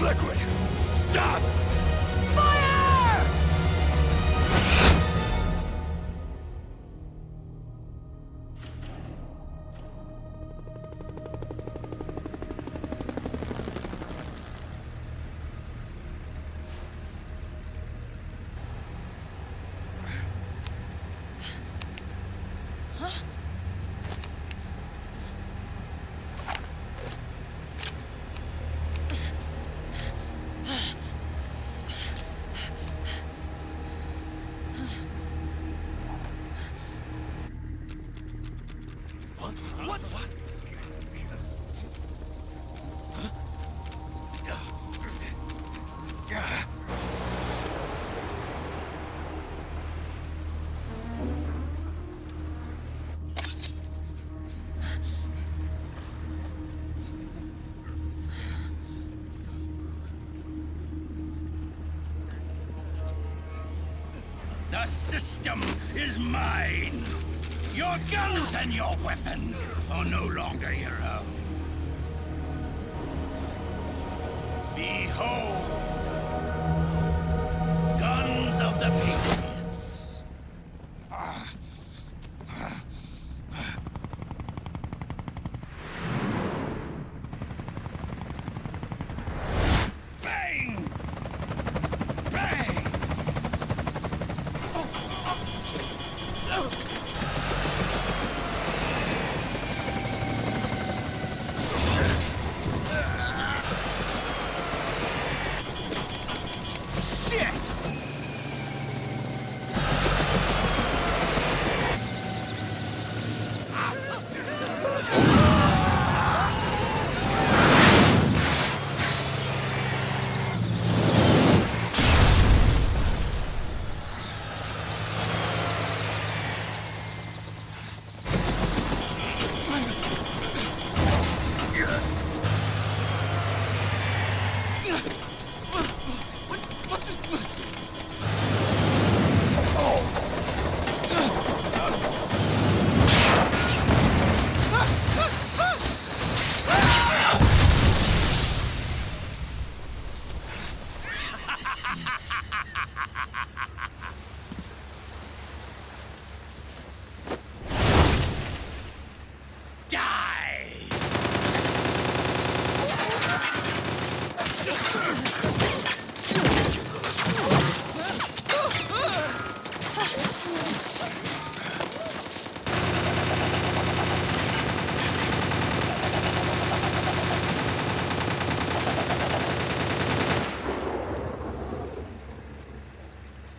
Liquid! Stop! Fire! Huh? What? The system is mine. Your guns and your weapons are no longer your own. Behold, guns of the Patriots. Bang! Bang!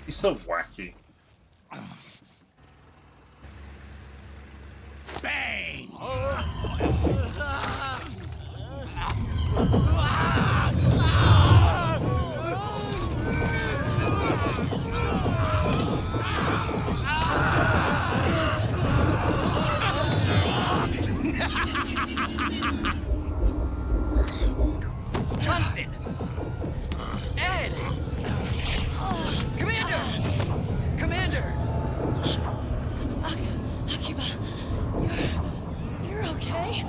He's so wacky. Bang! Jonathan! Ed! Commander! Commander! Akiba, you're okay?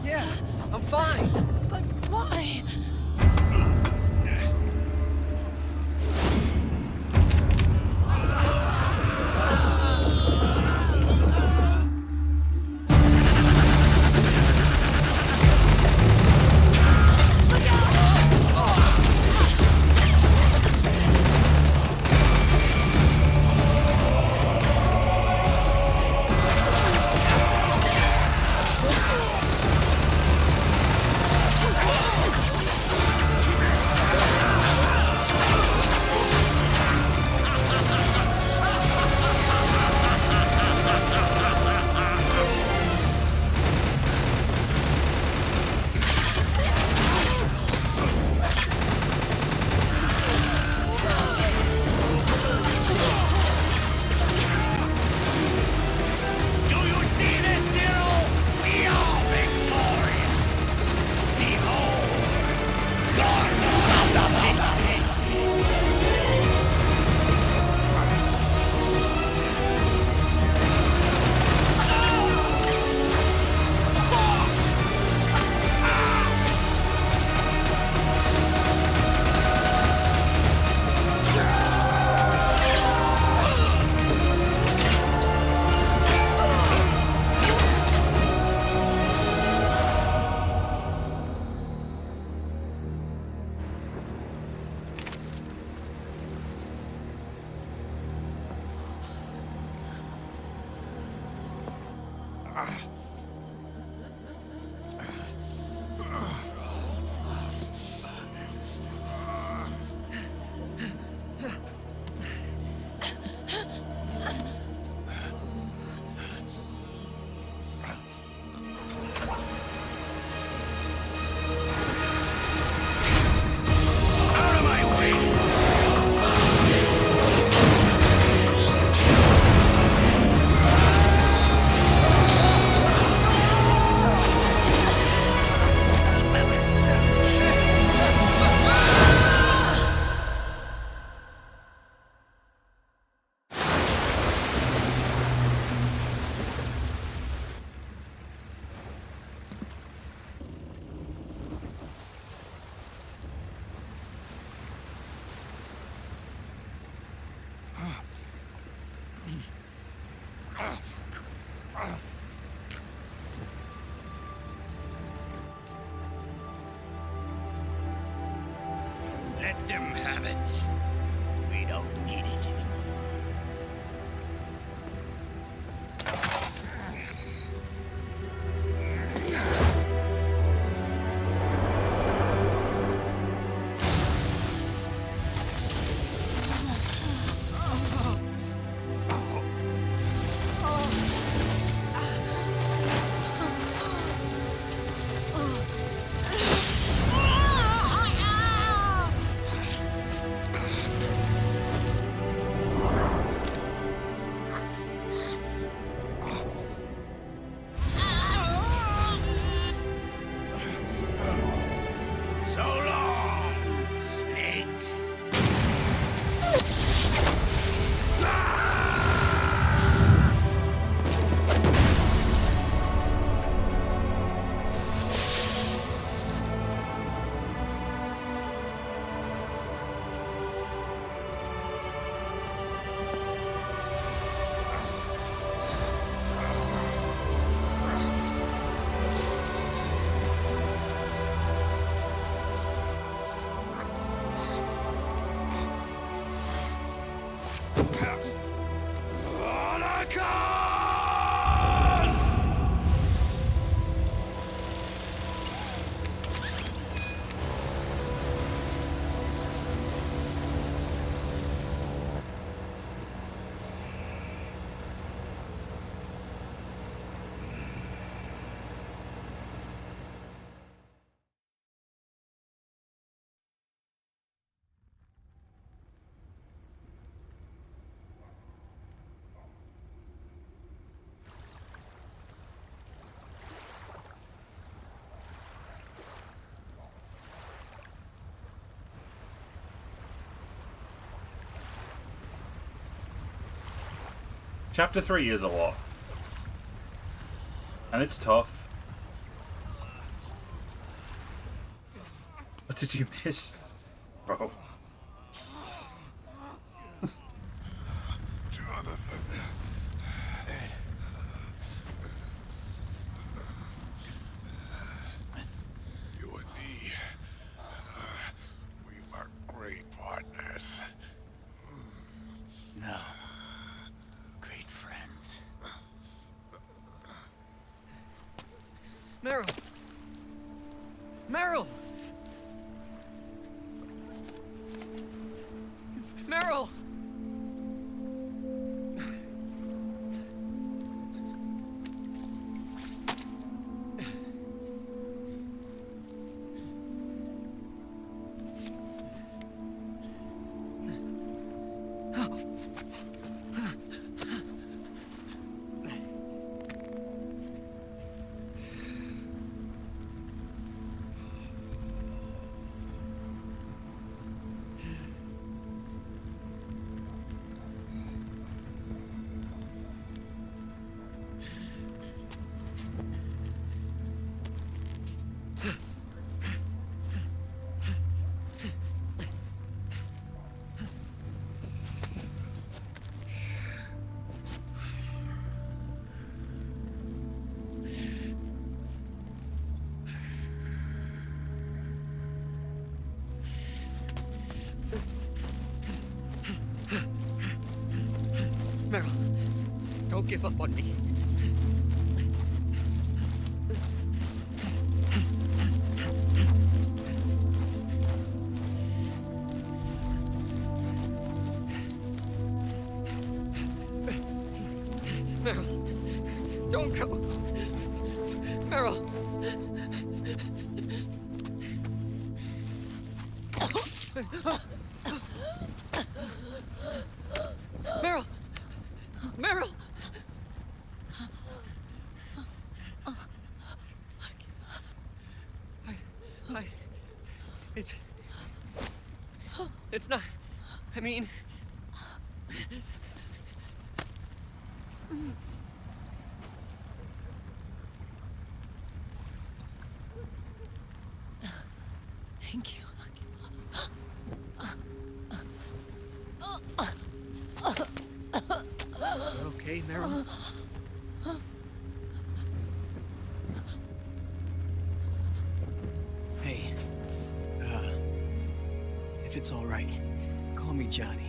Yeah, I'm fine. But why? Let them have it. We don't need it anymore. So long, Snake. Chapter 3 is a lot. And it's tough. What did you miss? Bro. Jonathan. You and me, we were great partners. No. Great friends. Meryl! Meryl! Meryl! Meryl, don't give up on me. Meryl! Meryl! Meryl! It's not... I mean... Thank you. You okay, Meryl? Hey, if it's all right, call me Johnny.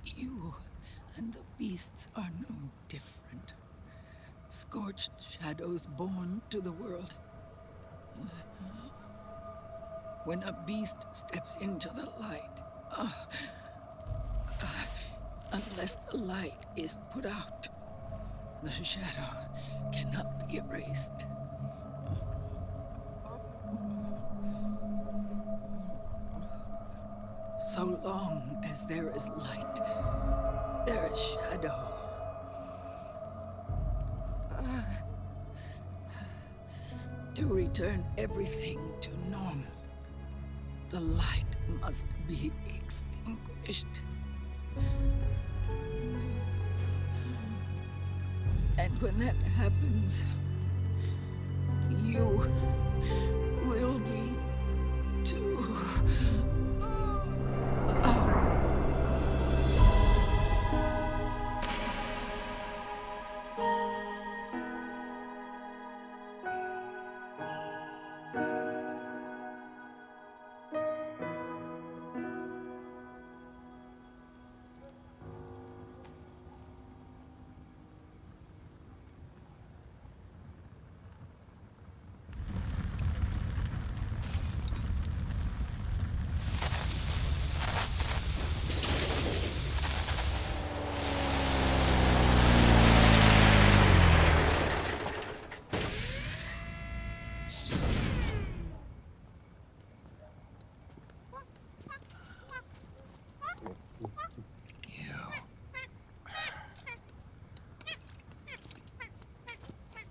You and the beasts are no different. Scorched shadows born to the world. When a beast steps into the light, unless the light is put out, the shadow cannot be erased. So long as there is light, there is shadow. To return everything to normal, the light must be extinguished. And when that happens, you will be too.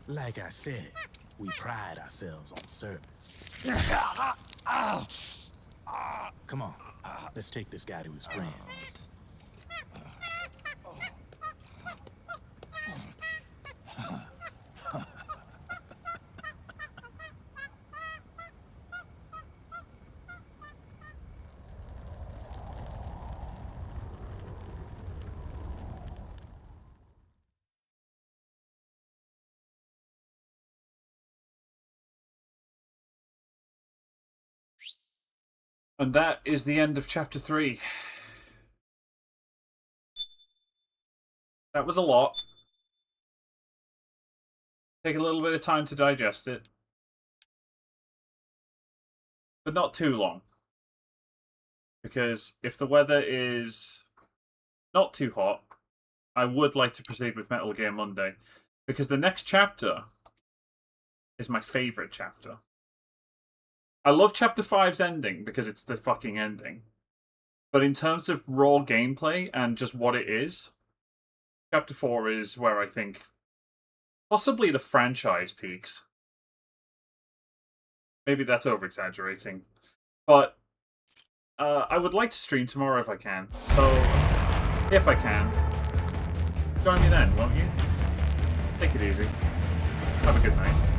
Like I said, we pride ourselves on service. Come on, let's take this guy to his friends. And that is the end of chapter 3. That was a lot. Take a little bit of time to digest it. But not too long. Because if the weather is not too hot, I would like to proceed with Metal Gear Monday. Because the next chapter is my favourite chapter. I love Chapter 5's ending because it's the fucking ending. But in terms of raw gameplay and just what it is, Chapter 4 is where I think possibly the franchise peaks. Maybe that's over-exaggerating. But I would like to stream tomorrow if I can. So, if I can, join me then, won't you? Take it easy. Have a good night.